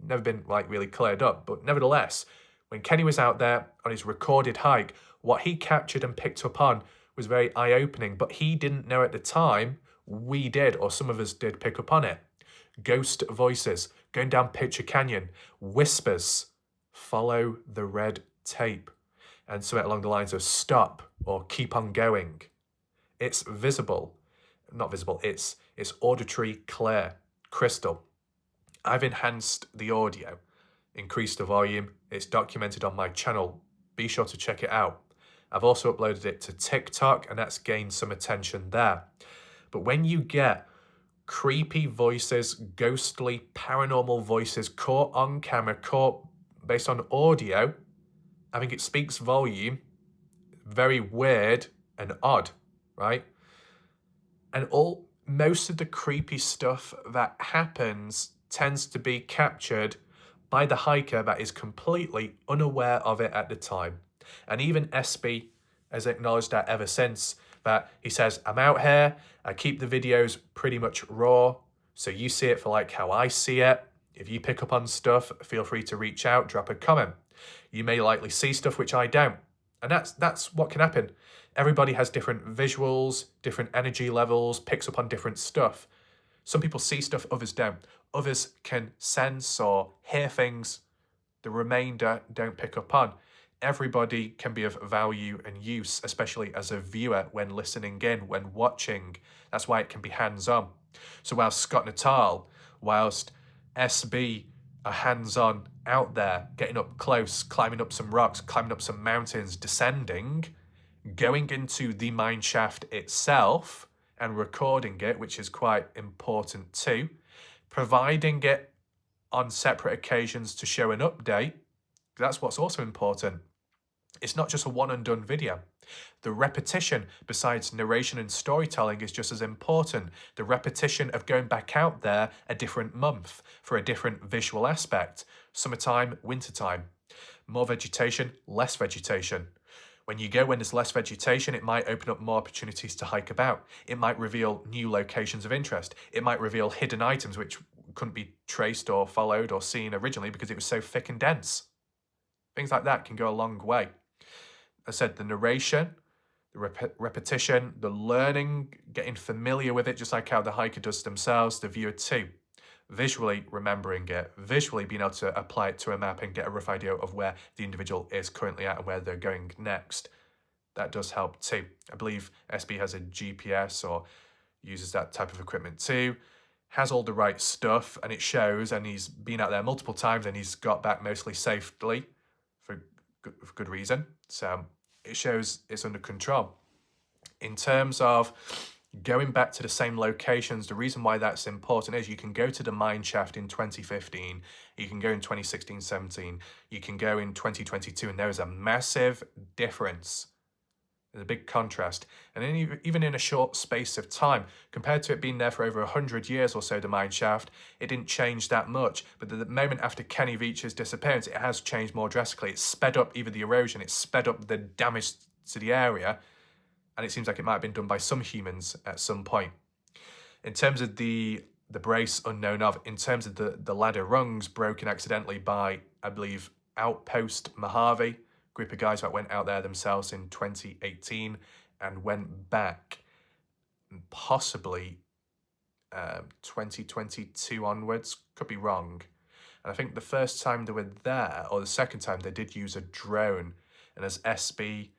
never been really cleared up, but nevertheless, when Kenny was out there on his recorded hike, what he captured and picked up on was very eye-opening, but he didn't know at the time. We did, or some of us did pick up on it. Ghost voices, going down Picture Canyon, whispers, follow the red tape, and something along the lines of stop or keep on going. It's not visible, it's auditory, clear, crystal. I've enhanced the audio, increased the volume. It's documented on my channel. Be sure to check it out. I've also uploaded it to TikTok, and that's gained some attention there. But when you get creepy voices, ghostly, paranormal voices caught on camera, caught based on audio. I think it speaks volume. Very weird and odd, right? And most of the creepy stuff that happens tends to be captured by the hiker that is completely unaware of it at the time. And even SB has acknowledged that ever since, that he says, I'm out here, I keep the videos pretty much raw, so you see it for like how I see it. If you pick up on stuff, feel free to reach out, drop a comment. You may likely see stuff which I don't. And that's what can happen. Everybody has different visuals, different energy levels, picks up on different stuff. Some people see stuff, others don't. Others can sense or hear things the remainder don't pick up on. Everybody can be of value and use, especially as a viewer when listening in, when watching. That's why it can be hands-on. So whilst Scott Natal, whilst SB are hands-on out there, getting up close, climbing up some rocks, climbing up some mountains, descending, going into the mine shaft itself and recording it, which is quite important too, providing it on separate occasions to show an update. That's what's also important. It's not just a one and done video. The repetition, besides narration and storytelling, is just as important. The repetition of going back out there a different month for a different visual aspect. Summertime, wintertime. More vegetation, less vegetation. When you go when there's less vegetation, it might open up more opportunities to hike about. It might reveal new locations of interest. It might reveal hidden items which couldn't be traced or followed or seen originally because it was so thick and dense. Things like that can go a long way. I said the narration, the repetition, the learning, getting familiar with it, just like how the hiker does themselves, the viewer too. Visually remembering it, visually being able to apply it to a map and get a rough idea of where the individual is currently at and where they're going next. That does help too. I believe SB has a GPS or uses that type of equipment too. Has all the right stuff and it shows, and he's been out there multiple times and he's got back mostly safely for good reason. So it shows it's under control. In terms of going back to the same locations, the reason why that's important is you can go to the mine shaft in 2015, you can go in 2016-17, you can go in 2022, and there is a massive difference. There's a big contrast. And even in a short space of time, compared to it being there for over 100 years or so, the mine shaft, it didn't change that much. But the moment after Kenny Veach's disappearance, it has changed more drastically. It's sped up either the erosion, it's sped up the damage to the area, and it seems like it might have been done by some humans at some point. In terms of the brace unknown of, in terms of the ladder rungs broken accidentally by, I believe, Outpost Mojave, group of guys that went out there themselves in 2018 and went back possibly 2022 onwards, could be wrong. And I think the first time they were there, or the second time, they did use a drone. And as SB,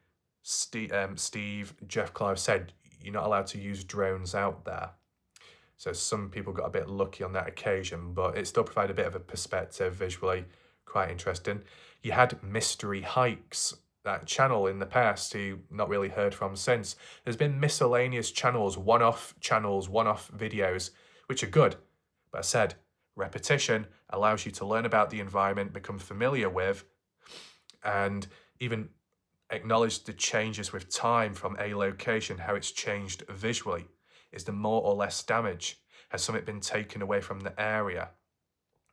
Steve, Jeff Clive said, you're not allowed to use drones out there. So some people got a bit lucky on that occasion, but it still provided a bit of a perspective visually, quite interesting. You had Mystery Hikes, that channel in the past, who not really heard from since. There's been miscellaneous channels, one-off videos, which are good. But I said, repetition allows you to learn about the environment, become familiar with, and even acknowledge the changes with time from a location, how it's changed visually. Is there more or less damage? Has something been taken away from the area?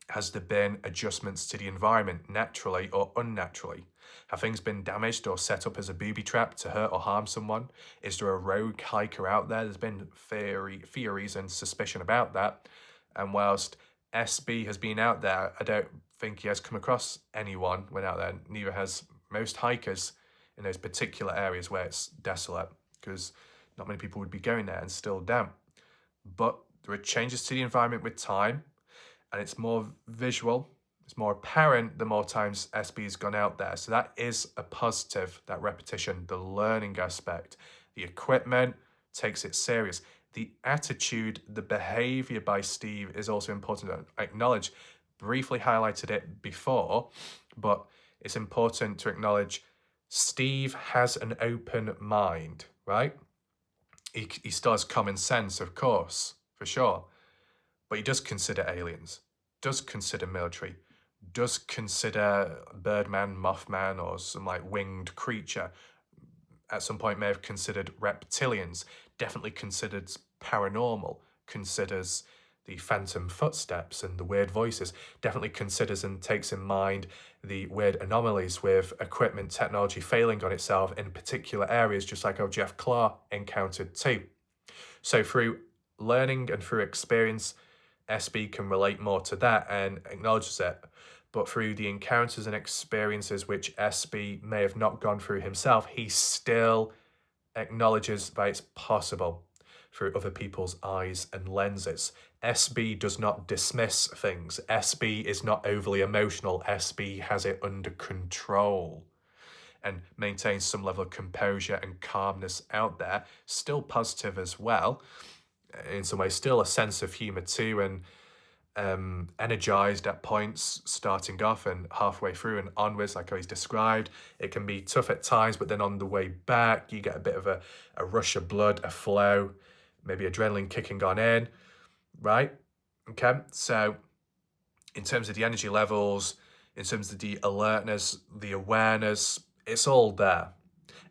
Has there been adjustments to the environment, naturally or unnaturally? Have things been damaged or set up as a booby trap to hurt or harm someone? Is there a rogue hiker out there? There's been theories and suspicion about that. And whilst SB has been out there, I don't think he has come across anyone when out there. Neither has most hikers in those particular areas where it's desolate, because not many people would be going there and still damp. But there are changes to the environment with time, and it's more visual, it's more apparent the more times SB's gone out there. So that is a positive, that repetition, the learning aspect. The equipment takes it serious. The attitude, the behavior by Steve is also important to acknowledge. Briefly highlighted it before, but it's important to acknowledge Steve has an open mind, right? He still has common sense, of course, for sure. but he does consider aliens, does consider military, does consider Birdman, Mothman, or some like winged creature. At some point may have considered reptilians, definitely considered paranormal, considers the phantom footsteps and the weird voices, definitely considers and takes in mind the weird anomalies with equipment technology failing on itself in particular areas, just like how Jeff Claw encountered too. So through learning and through experience, SB can relate more to that and acknowledges it. But through the encounters and experiences which SB may have not gone through himself, he still acknowledges that it's possible through other people's eyes and lenses. SB does not dismiss things. SB is not overly emotional. SB has it under control and maintains some level of composure and calmness out there. Still positive as well, in some ways, still a sense of humour too, and energized at points starting off and halfway through and onwards, like how he's described. It can be tough at times, but then on the way back you get a bit of a rush of blood, a flow, maybe adrenaline kicking on in, right? Okay, so in terms of the energy levels, in terms of the alertness, the awareness, it's all there.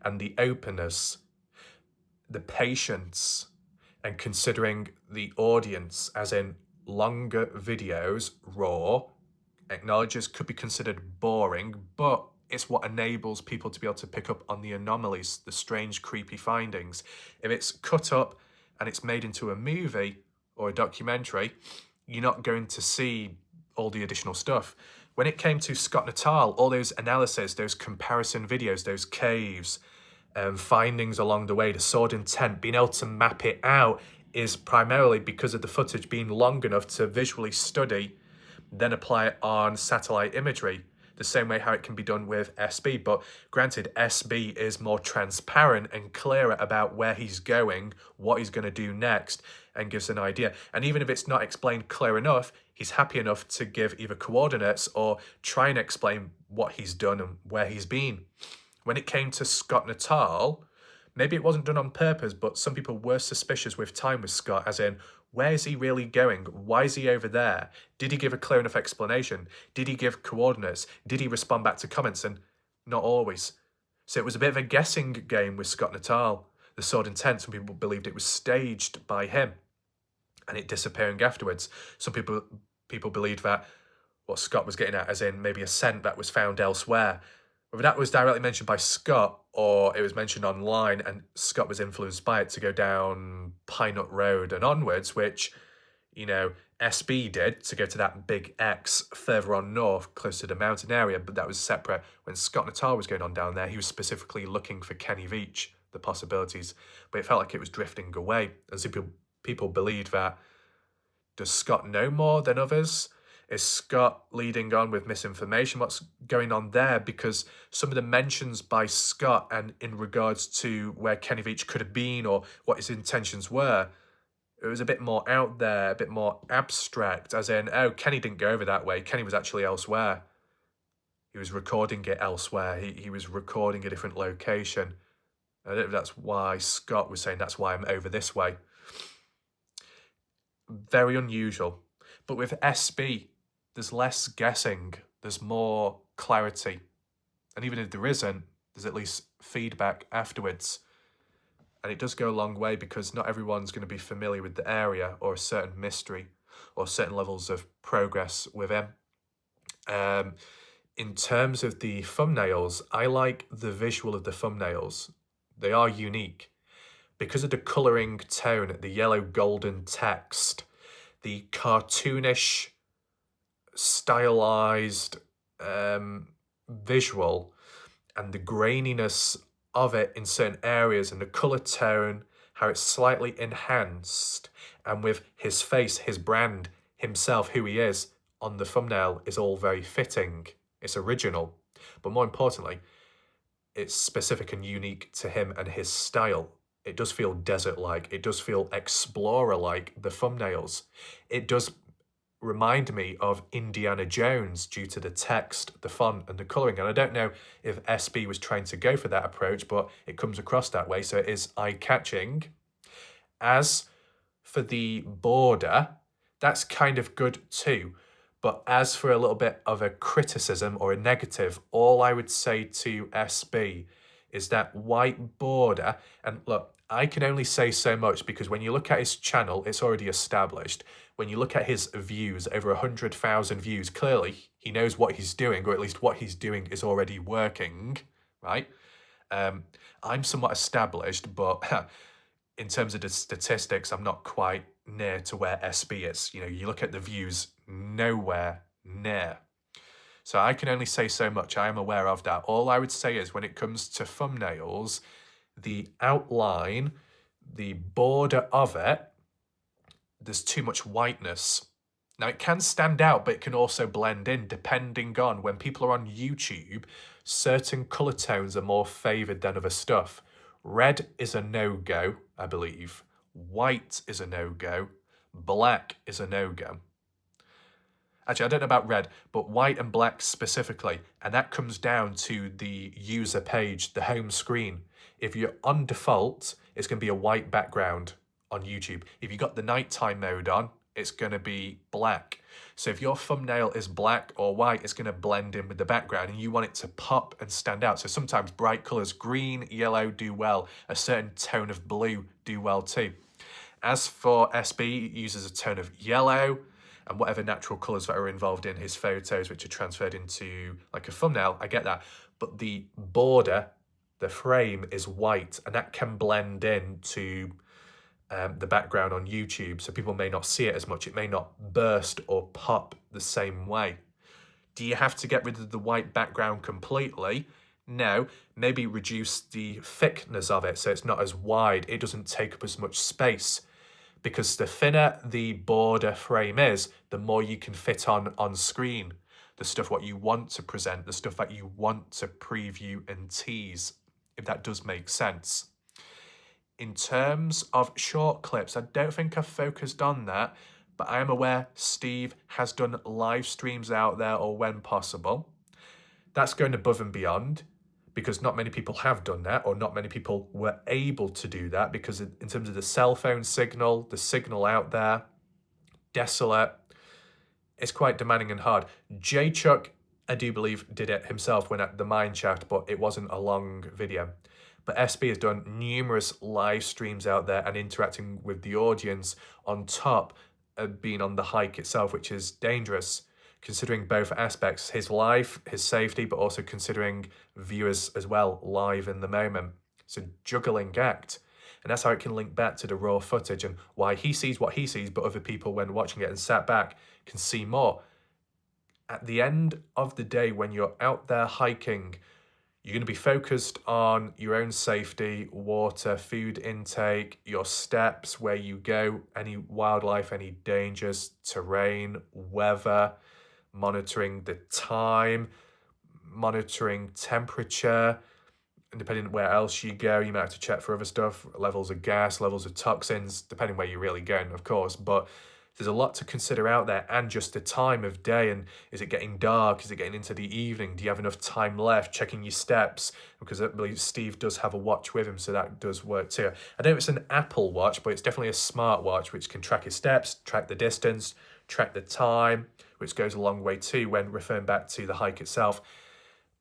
And the openness, the patience, and considering the audience, as in longer videos, raw, acknowledges could be considered boring, but it's what enables people to be able to pick up on the anomalies, the strange, creepy findings. If it's cut up and it's made into a movie or a documentary, you're not going to see all the additional stuff. When it came to Scott Natal, all those analyses, those comparison videos, those caves, findings along the way, the sword intent, being able to map it out is primarily because of the footage being long enough to visually study, then apply it on satellite imagery, the same way how it can be done with SB. But granted, SB is more transparent and clearer about where he's going, what he's going to do next, and gives an idea. And even if it's not explained clear enough, he's happy enough to give either coordinates or try and explain what he's done and where he's been. When it came to Scott Natal, maybe it wasn't done on purpose, but some people were suspicious with time with Scott, as in, where is he really going? Why is he over there? Did he give a clear enough explanation? Did he give coordinates? Did he respond back to comments? And not always. So it was a bit of a guessing game with Scott Natal. The sword intent, some people believed it was staged by him and it disappearing afterwards. Some people believed that what Scott was getting at, as in maybe a scent that was found elsewhere. Whether that was directly mentioned by Scott or it was mentioned online and Scott was influenced by it to go down Pine Nut Road and onwards, which, you know, SB did to go to that big X further on north, close to the mountain area, but that was separate. When Scott Natal was going on down there, he was specifically looking for Kenny Veach, the possibilities, but it felt like it was drifting away. And so people believed that, does Scott know more than others? Is Scott leading on with misinformation? What's going on there? Because some of the mentions by Scott and in regards to where Kenny Veach could have been or what his intentions were, it was a bit more out there, a bit more abstract, as in, oh, Kenny didn't go over that way. Kenny was actually elsewhere. He was recording it elsewhere. He was recording a different location. I don't know if that's why Scott was saying that's why I'm over this way. Very unusual. But with SB, there's less guessing, there's more clarity. And even if there isn't, there's at least feedback afterwards. And it does go a long way because not everyone's going to be familiar with the area or a certain mystery or certain levels of progress with him. In terms of the thumbnails, I like the visual of the thumbnails. They are unique. Because of the colouring tone, the yellow golden text, the cartoonish, stylized visual, and the graininess of it in certain areas, and the colour tone, how it's slightly enhanced, and with his face, his brand, himself, who he is, on the thumbnail is all very fitting. It's original, but more importantly, it's specific and unique to him and his style. It does feel desert-like. It does feel explorer-like, the thumbnails. It does remind me of Indiana Jones due to the text, the font, and the colouring. And I don't know if SB was trying to go for that approach, but it comes across that way, so it is eye-catching. As for the border, that's kind of good too. But as for a little bit of a criticism or a negative, all I would say to SB is that white border. And look, I can only say so much because when you look at his channel, it's already established. When you look at his views, over 100,000 views, clearly he knows what he's doing, or at least what he's doing is already working, right? I'm somewhat established, but in terms of the statistics, I'm not quite near to where SB is. You know, you look at the views, nowhere near. So I can only say so much. I am aware of that. All I would say is when it comes to thumbnails, the outline, the border of it, there's too much whiteness. Now, it can stand out, but it can also blend in depending on when people are on YouTube, certain colour tones are more favoured than other stuff. Red is a no-go, I believe. White is a no-go. Black is a no-go. Actually, I don't know about red, but white and black specifically. And that comes down to the user page, the home screen. If you're on default, it's going to be a white background on YouTube. If you've got the nighttime mode on, it's going to be black. So if your thumbnail is black or white, it's going to blend in with the background and you want it to pop and stand out. So sometimes bright colours, green, yellow do well. A certain tone of blue do well too. As for SB, it uses a tone of yellow and whatever natural colours that are involved in his photos, which are transferred into like a thumbnail, I get that. But the border, the frame is white and that can blend in to the background on YouTube, so people may not see it as much. It may not burst or pop the same way. Do you have to get rid of the white background completely? No, maybe reduce the thickness of it so it's not as wide. It doesn't take up as much space, because the thinner the border frame is, the more you can fit on screen. The stuff what you want to present, the stuff that you want to preview and tease, if that does make sense. In terms of short clips, I don't think I've focused on that, but I am aware Steve has done live streams out there, or when possible. That's going above and beyond, because not many people have done that, or not many people were able to do that, because in terms of the cell phone signal, the signal out there, desolate, it's quite demanding and hard. J-Chuck, I do believe, did it himself when at the Mine Shaft, but it wasn't a long video. But SB has done numerous live streams out there and interacting with the audience on top of being on the hike itself, which is dangerous, considering both aspects, his life, his safety, but also considering viewers as well, live in the moment. It's a juggling act. And that's how it can link back to the raw footage and why he sees what he sees, but other people, when watching it and sat back, can see more. At the end of the day, when you're out there hiking, you're going to be focused on your own safety, water, food intake, your steps, where you go, any wildlife, any dangers, terrain, weather, monitoring the time, monitoring temperature, and depending on where else you go, you might have to check for other stuff, levels of gas, levels of toxins, depending where you're really going, of course. But there's a lot to consider out there, and just the time of day, and is it getting dark? Is it getting into the evening? Do you have enough time left? Checking your steps, because I believe Steve does have a watch with him, so that does work too. I know it's an Apple Watch, but it's definitely a smart watch, which can track your steps, track the distance, track the time, which goes a long way too when referring back to the hike itself.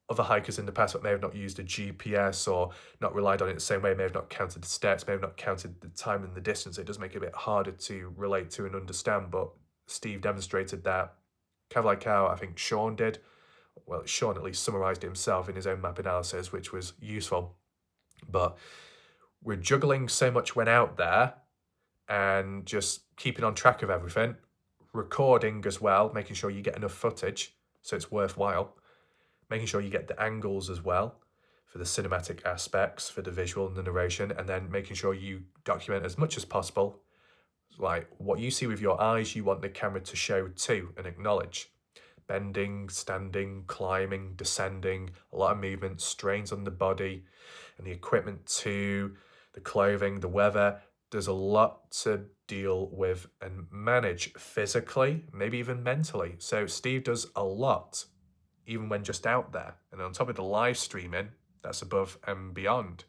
Other hikers in the past that may have not used a GPS or not relied on it the same way, may have not counted the steps, may have not counted the time and the distance. It does make it a bit harder to relate to and understand, but Steve demonstrated that. Like how I think Sean did. Well, Sean at least summarised it himself in his own map analysis, which was useful. But we're juggling so much when out there and just keeping on track of everything. Recording as well, making sure you get enough footage so it's worthwhile. Making sure you get the angles as well for the cinematic aspects, for the visual and the narration, and then making sure you document as much as possible. Like what you see with your eyes, you want the camera to show too and acknowledge. Bending, standing, climbing, descending, a lot of movement, strains on the body and the equipment too, the clothing, the weather. There's a lot to deal with and manage physically, maybe even mentally. So Steve does a lot, even when just out there. And on top of the live streaming, that's above and beyond.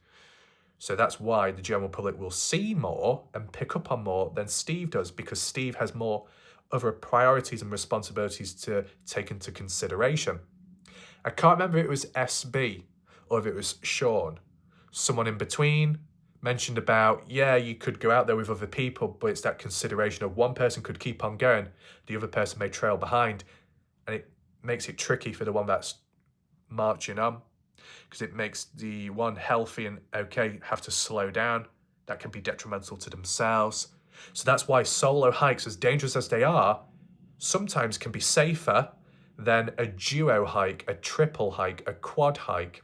So that's why the general public will see more and pick up on more than Steve does, because Steve has more other priorities and responsibilities to take into consideration. I can't remember if it was SB or if it was Sean. Someone in between mentioned about, yeah, you could go out there with other people, but it's that consideration of one person could keep on going, the other person may trail behind, and it makes it tricky for the one that's marching on, because it makes the one healthy and okay have to slow down. That can be detrimental to themselves. So that's why solo hikes, as dangerous as they are, sometimes can be safer than a duo hike, a triple hike, a quad hike.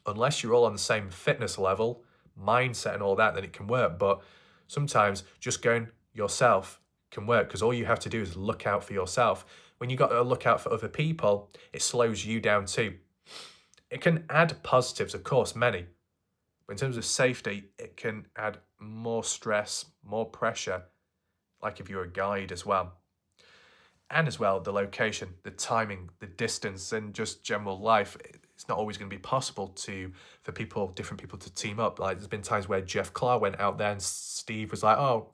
Unless you're all on the same fitness level, mindset and all that, then it can work. But sometimes just going yourself can work, because all you have to do is look out for yourself. When you got to look out for other people, it slows you down too. It can add positives, of course, many. But in terms of safety, it can add more stress, more pressure, like if you're a guide as well. And as well, the location, the timing, the distance, and just general life. It's not always going to be possible for different people to team up. Like, there's been times where Jeff Clark went out there and Steve was like, oh,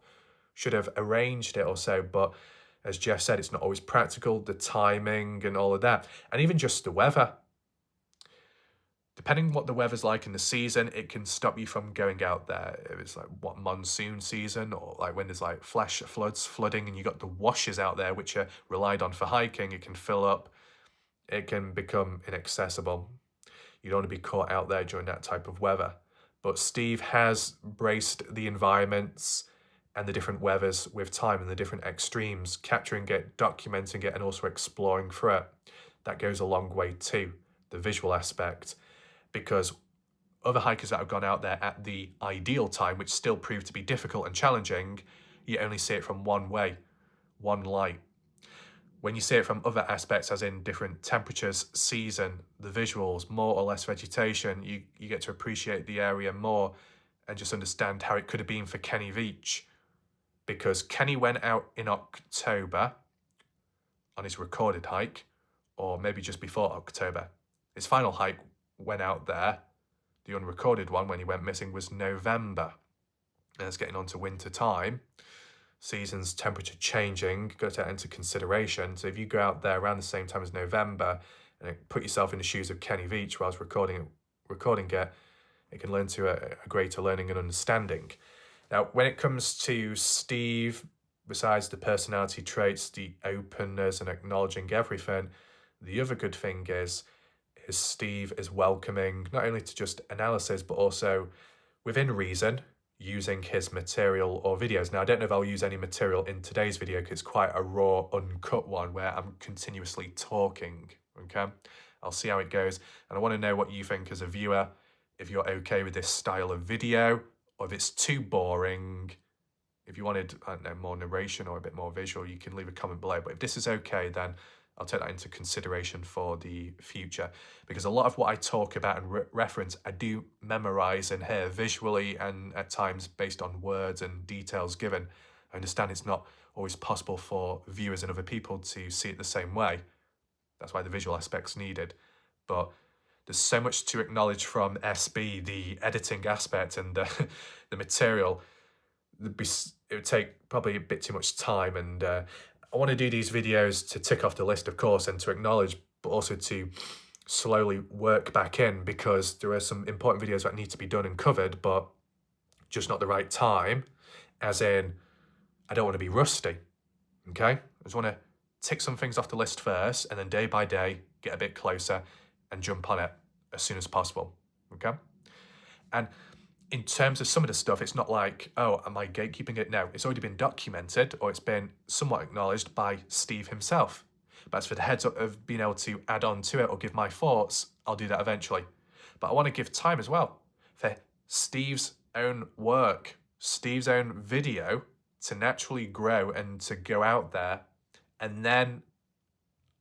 should have arranged it or so. But as Jeff said, it's not always practical, the timing and all of that. And even just the weather. Depending on what the weather's like in the season, it can stop you from going out there. If it's like monsoon season, or like when there's like flash floods, flooding, and you got the washes out there which are relied on for hiking, it can fill up. It can become inaccessible. You don't want to be caught out there during that type of weather. But Steve has braced the environments and the different weathers with time and the different extremes, capturing it, documenting it, and also exploring through it. That goes a long way too, the visual aspect. Because other hikers that have gone out there at the ideal time, which still proved to be difficult and challenging, you only see it from one way, one light. When you see it from other aspects, as in different temperatures, season, the visuals, more or less vegetation, you get to appreciate the area more and just understand how it could have been for Kenny Veach. Because Kenny went out in October on his recorded hike, or maybe just before October. His final hike went out there, the unrecorded one when he went missing, was November. And it's getting on to winter time, seasons, temperature changing, got to take that into consideration. So if you go out there around the same time as November and put yourself in the shoes of Kenny Veach whilst recording it, it can learn to a greater learning and understanding. Now, when it comes to Steve, besides the personality traits, the openness and acknowledging everything, the other good thing is Steve is welcoming, not only to just analysis, but also within reason, using his material or videos. Now, I don't know if I'll use any material in today's video because it's quite a raw, uncut one where I'm continuously talking, okay? I'll see how it goes. And I want to know what you think as a viewer, if you're okay with this style of video, or if it's too boring. If you wanted, I don't know, more narration or a bit more visual, you can leave a comment below. But if this is okay, then I'll take that into consideration for the future, because a lot of what I talk about and reference, I do memorize and hear visually, and at times based on words and details given. I understand it's not always possible for viewers and other people to see it the same way. That's why the visual aspect's needed. But there's so much to acknowledge from SB, the editing aspect and the material. It would take probably a bit too much time, and I want to do these videos to tick off the list, of course, and to acknowledge, but also to slowly work back in, because there are some important videos that need to be done and covered, but just not the right time, as in, I don't want to be rusty, okay? I just want to tick some things off the list first, and then day by day, get a bit closer and jump on it as soon as possible, okay? And in terms of some of the stuff, it's not like, oh, am I gatekeeping it? No, it's already been documented, or it's been somewhat acknowledged by Steve himself. But as for the heads up of being able to add on to it or give my thoughts, I'll do that eventually. But I want to give time as well for Steve's own work, Steve's own video to naturally grow and to go out there, and then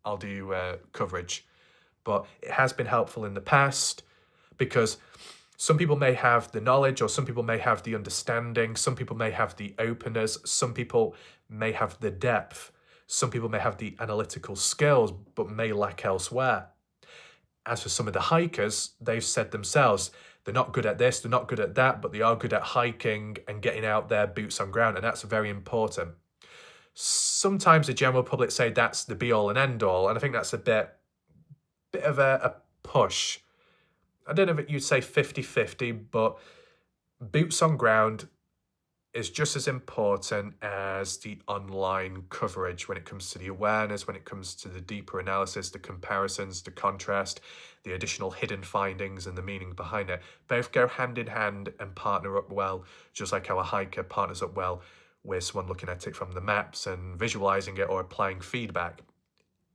I'll do coverage. But it has been helpful in the past, because some people may have the knowledge, or some people may have the understanding, some people may have the openness, some people may have the depth, some people may have the analytical skills, but may lack elsewhere. As for some of the hikers, they've said themselves, they're not good at this, they're not good at that, but they are good at hiking and getting out there, boots on ground, and that's very important. Sometimes the general public say that's the be-all and end-all, and I think that's a bit of a push. I don't know if you'd say 50-50, but boots on ground is just as important as the online coverage when it comes to the awareness, when it comes to the deeper analysis, the comparisons, the contrast, the additional hidden findings and the meaning behind it. Both go hand in hand and partner up well, just like how a hiker partners up well with someone looking at it from the maps and visualizing it or applying feedback.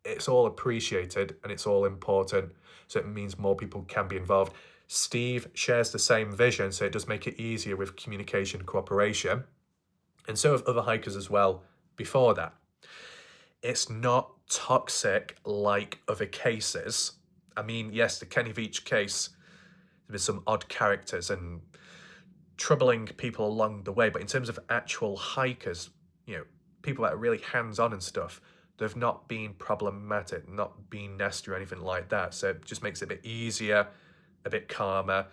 It's all appreciated and it's all important, so it means more people can be involved. Steve shares the same vision, so it does make it easier with communication, cooperation, and so have other hikers as well before that. It's not toxic like other cases. I mean, yes, the Kenny Veach case, there's some odd characters and troubling people along the way, but in terms of actual hikers, people that are really hands-on and stuff, they've not been problematic, not been nasty or anything like that. So it just makes it a bit easier, a bit calmer,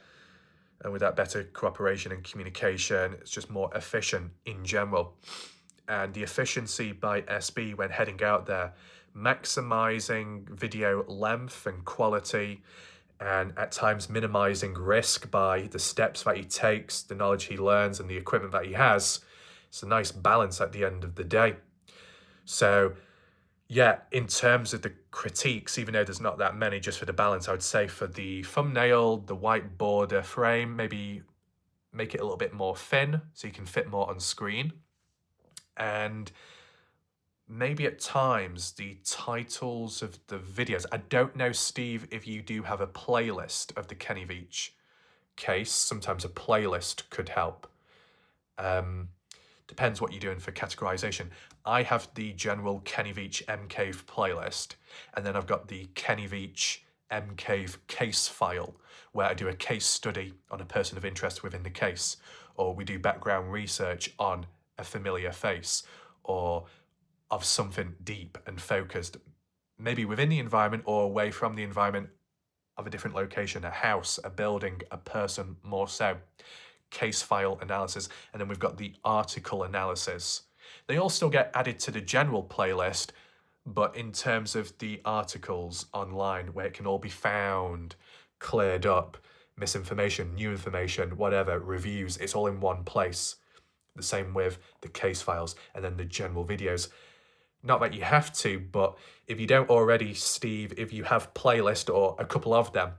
and with that better cooperation and communication, it's just more efficient in general. And the efficiency by SB when heading out there, maximizing video length and quality, and at times minimizing risk by the steps that he takes, the knowledge he learns, and the equipment that he has. It's a nice balance at the end of the day. So yeah, in terms of the critiques, even though there's not that many, just for the balance, I would say for the thumbnail, the white border frame, maybe make it a little bit more thin so you can fit more on screen. And maybe at times the titles of the videos. I don't know, Steve, if you do have a playlist of the Kenny Veach case. Sometimes a playlist could help. Depends what you're doing for categorization. I have the general Kenny Veach MCave playlist, and then I've got the Kenny Veach MCave case file, where I do a case study on a person of interest within the case, or we do background research on a familiar face, or of something deep and focused, maybe within the environment or away from the environment of a different location, a house, a building, a person more so. Case file analysis, and then we've got the article analysis. They all still get added to the general playlist, but in terms of the articles online where it can all be found, cleared up, misinformation, new information, whatever, reviews, it's all in one place. The same with the case files and then the general videos. Not that you have to, but if you don't already, Steve, if you have playlist or a couple of them,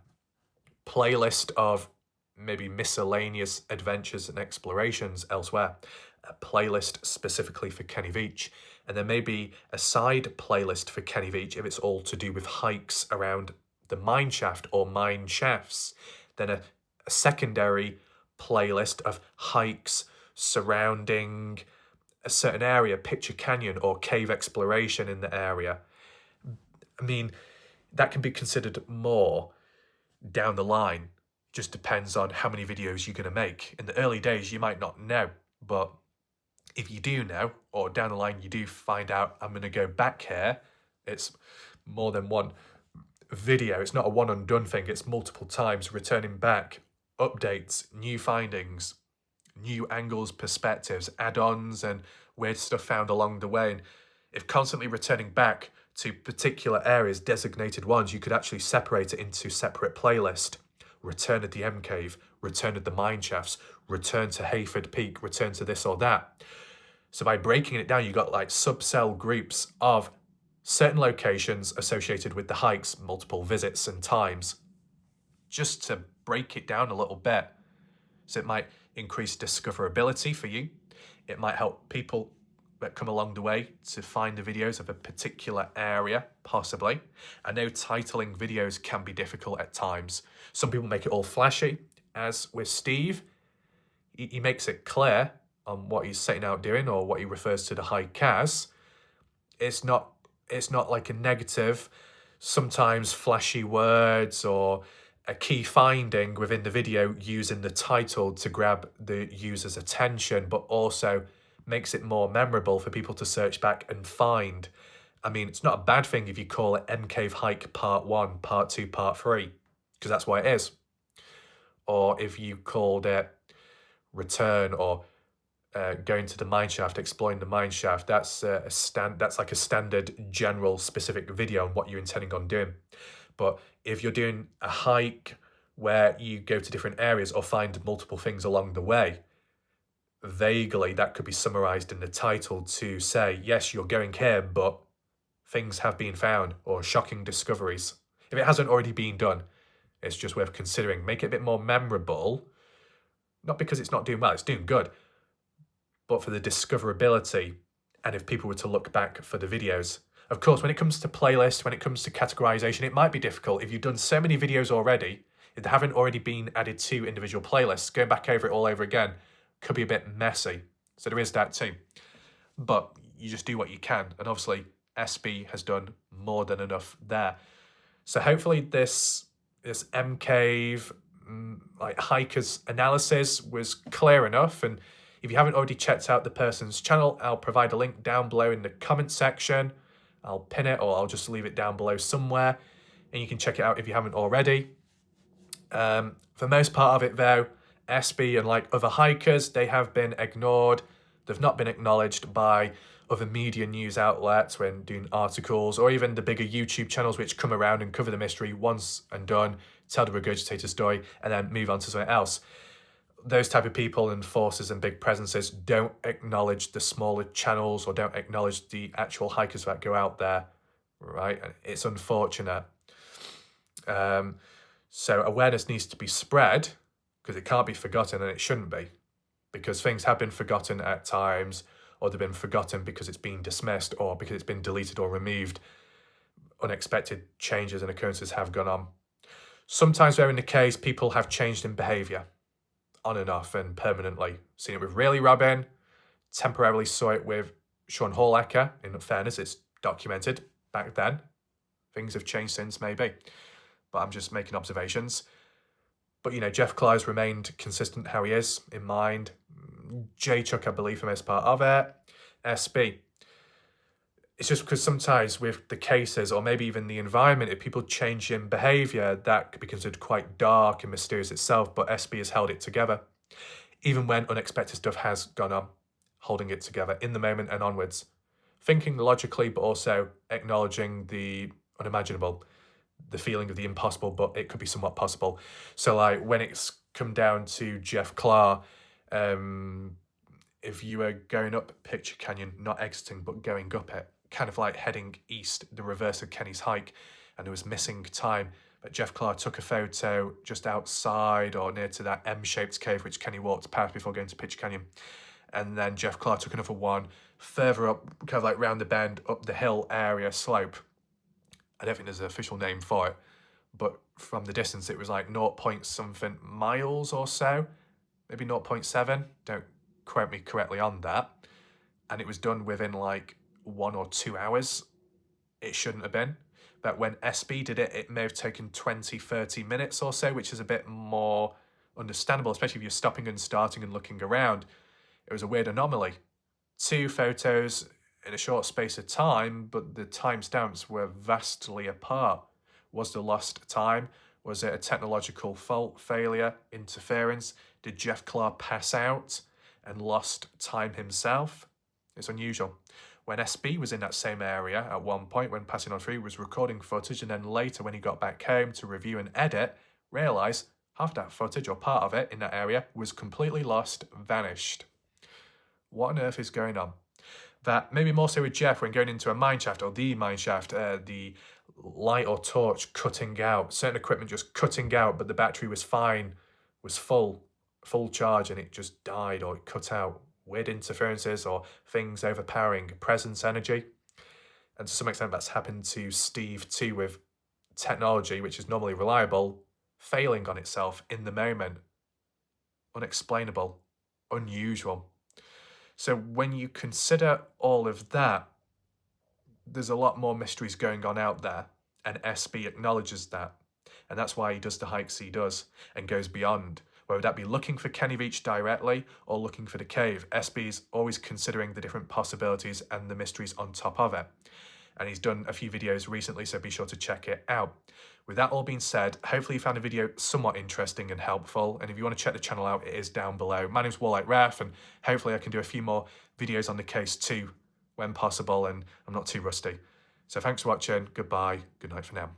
playlist of maybe miscellaneous adventures and explorations elsewhere, a playlist specifically for Kenny Veach, and then maybe a side playlist for Kenny Veach if it's all to do with hikes around the mine shaft or mine shafts, then a secondary playlist of hikes surrounding a certain area, Picture Canyon or cave exploration in the area. I mean, that can be considered more down the line. Just depends on how many videos you're going to make. In the early days, you might not know, but if you do know, or down the line you do find out, I'm going to go back here, it's more than one video. It's not a one and done thing. It's multiple times returning back, updates, new findings, new angles, perspectives, add-ons, and weird stuff found along the way. And if constantly returning back to particular areas, designated ones, you could actually separate it into separate playlists. Return at the M Cave, return at the mine shafts, return to Hayford Peak, return to this or that. So by breaking it down, you got like subcell groups of certain locations associated with the hikes, multiple visits and times, just to break it down a little bit. So it might increase discoverability for you. It might help people that come along the way to find the videos of a particular area, possibly. I know titling videos can be difficult at times. Some people make it all flashy, as with Steve. He makes it clear on what he's setting out doing or what he refers to the hike as. It's not like a negative, sometimes flashy words or a key finding within the video using the title to grab the user's attention, but also makes it more memorable for people to search back and find. I mean, it's not a bad thing if you call it M Cave Hike Part 1, Part 2, Part 3, because that's what it is. Or if you called it Return or going to the mineshaft, exploring the mineshaft, that's like a standard general specific video on what you're intending on doing. But if you're doing a hike where you go to different areas or find multiple things along the way, vaguely that could be summarized in the title to say, yes, you're going here, but things have been found, or shocking discoveries. If it hasn't already been done, it's just worth considering. Make it a bit more memorable, not because it's not doing well, it's doing good, but for the discoverability, and if people were to look back for the videos. Of course, when it comes to playlists, when it comes to categorization, it might be difficult. If you've done so many videos already, if they haven't already been added to individual playlists, going back over it all over again could be a bit messy. So there is that too. But you just do what you can. And obviously, SB has done more than enough there. So hopefully this MCave like hikers analysis was clear enough. And if you haven't already checked out the person's channel, I'll provide a link down below in the comment section. I'll pin it, or I'll just leave it down below somewhere, and you can check it out if you haven't already. For most part of it though, SB and like other hikers, they have been ignored. They've not been acknowledged by other media news outlets when doing articles, or even the bigger YouTube channels which come around and cover the mystery once and done, tell the regurgitated story, and then move on to something else. Those type of people and forces and big presences don't acknowledge the smaller channels, or don't acknowledge the actual hikers that go out there, right? It's unfortunate. So awareness needs to be spread, because it can't be forgotten, and it shouldn't be, because things have been forgotten at times, or they've been forgotten because it's been dismissed, or because it's been deleted or removed. Unexpected changes and occurrences have gone on. Sometimes they're in the case, people have changed in behaviour, on and off and permanently. Seen it with Really Robin, temporarily saw it with Sean Hallaker. In fairness, it's documented back then. Things have changed since, maybe, but I'm just making observations. But, you know, Jeff Clark's remained consistent how he is in mind. J Chuck, I believe, for most part of it. SB. It's just because sometimes with the cases, or maybe even the environment, if people change in behaviour, that could be considered quite dark and mysterious itself, but SB has held it together. Even when unexpected stuff has gone on, holding it together in the moment and onwards. Thinking logically, but also acknowledging the unimaginable, the feeling of the impossible, but it could be somewhat possible. So like when it's come down to Jeff Clark, if you were going up Picture Canyon, not exiting, but going up it, kind of like heading east, the reverse of Kenny's hike, and there was missing time, but Jeff Clark took a photo just outside or near to that M-shaped cave which Kenny walked past before going to Picture Canyon. And then Jeff Clark took another one further up, kind of like round the bend, up the hill area slope. I don't think there's an official name for it, but from the distance it was like 0.something miles or so, maybe 0.7, don't quote me correctly on that. And it was done within like 1 or 2 hours. It shouldn't have been. But when SB did it, it may have taken 20, 30 minutes or so, which is a bit more understandable, especially if you're stopping and starting and looking around. It was a weird anomaly. 2 photos in a short space of time, but the timestamps were vastly apart. Was there lost time? Was it a technological fault, failure, interference? Did Jeff Clark pass out and lost time himself? It's unusual. When SB was in that same area at one point when passing on through, was recording footage, and then later when he got back home to review and edit, realised half that footage or part of it in that area was completely lost, vanished. What on earth is going on? That maybe more so with Jeff when going into a mineshaft, or the mineshaft, the light or torch cutting out, certain equipment just cutting out, but the battery was fine, was full charge, and it just died or it cut out. Weird interferences or things overpowering presence energy. And to some extent that's happened to Steve too, with technology which is normally reliable failing on itself in the moment. Unexplainable, unusual. So when you consider all of that, there's a lot more mysteries going on out there, and SB acknowledges that. And that's why he does the hikes he does and goes beyond. Whether that be looking for Kenny Veach directly or looking for the cave, SB's always considering the different possibilities and the mysteries on top of it. and he's done a few videos recently, so be sure to check it out. With that all being said, hopefully you found the video somewhat interesting and helpful, and if you want to check the channel out, it is down below. My name's WarLike Wrath, and hopefully I can do a few more videos on the case too when possible, and I'm not too rusty. So thanks for watching, goodbye, good night for now.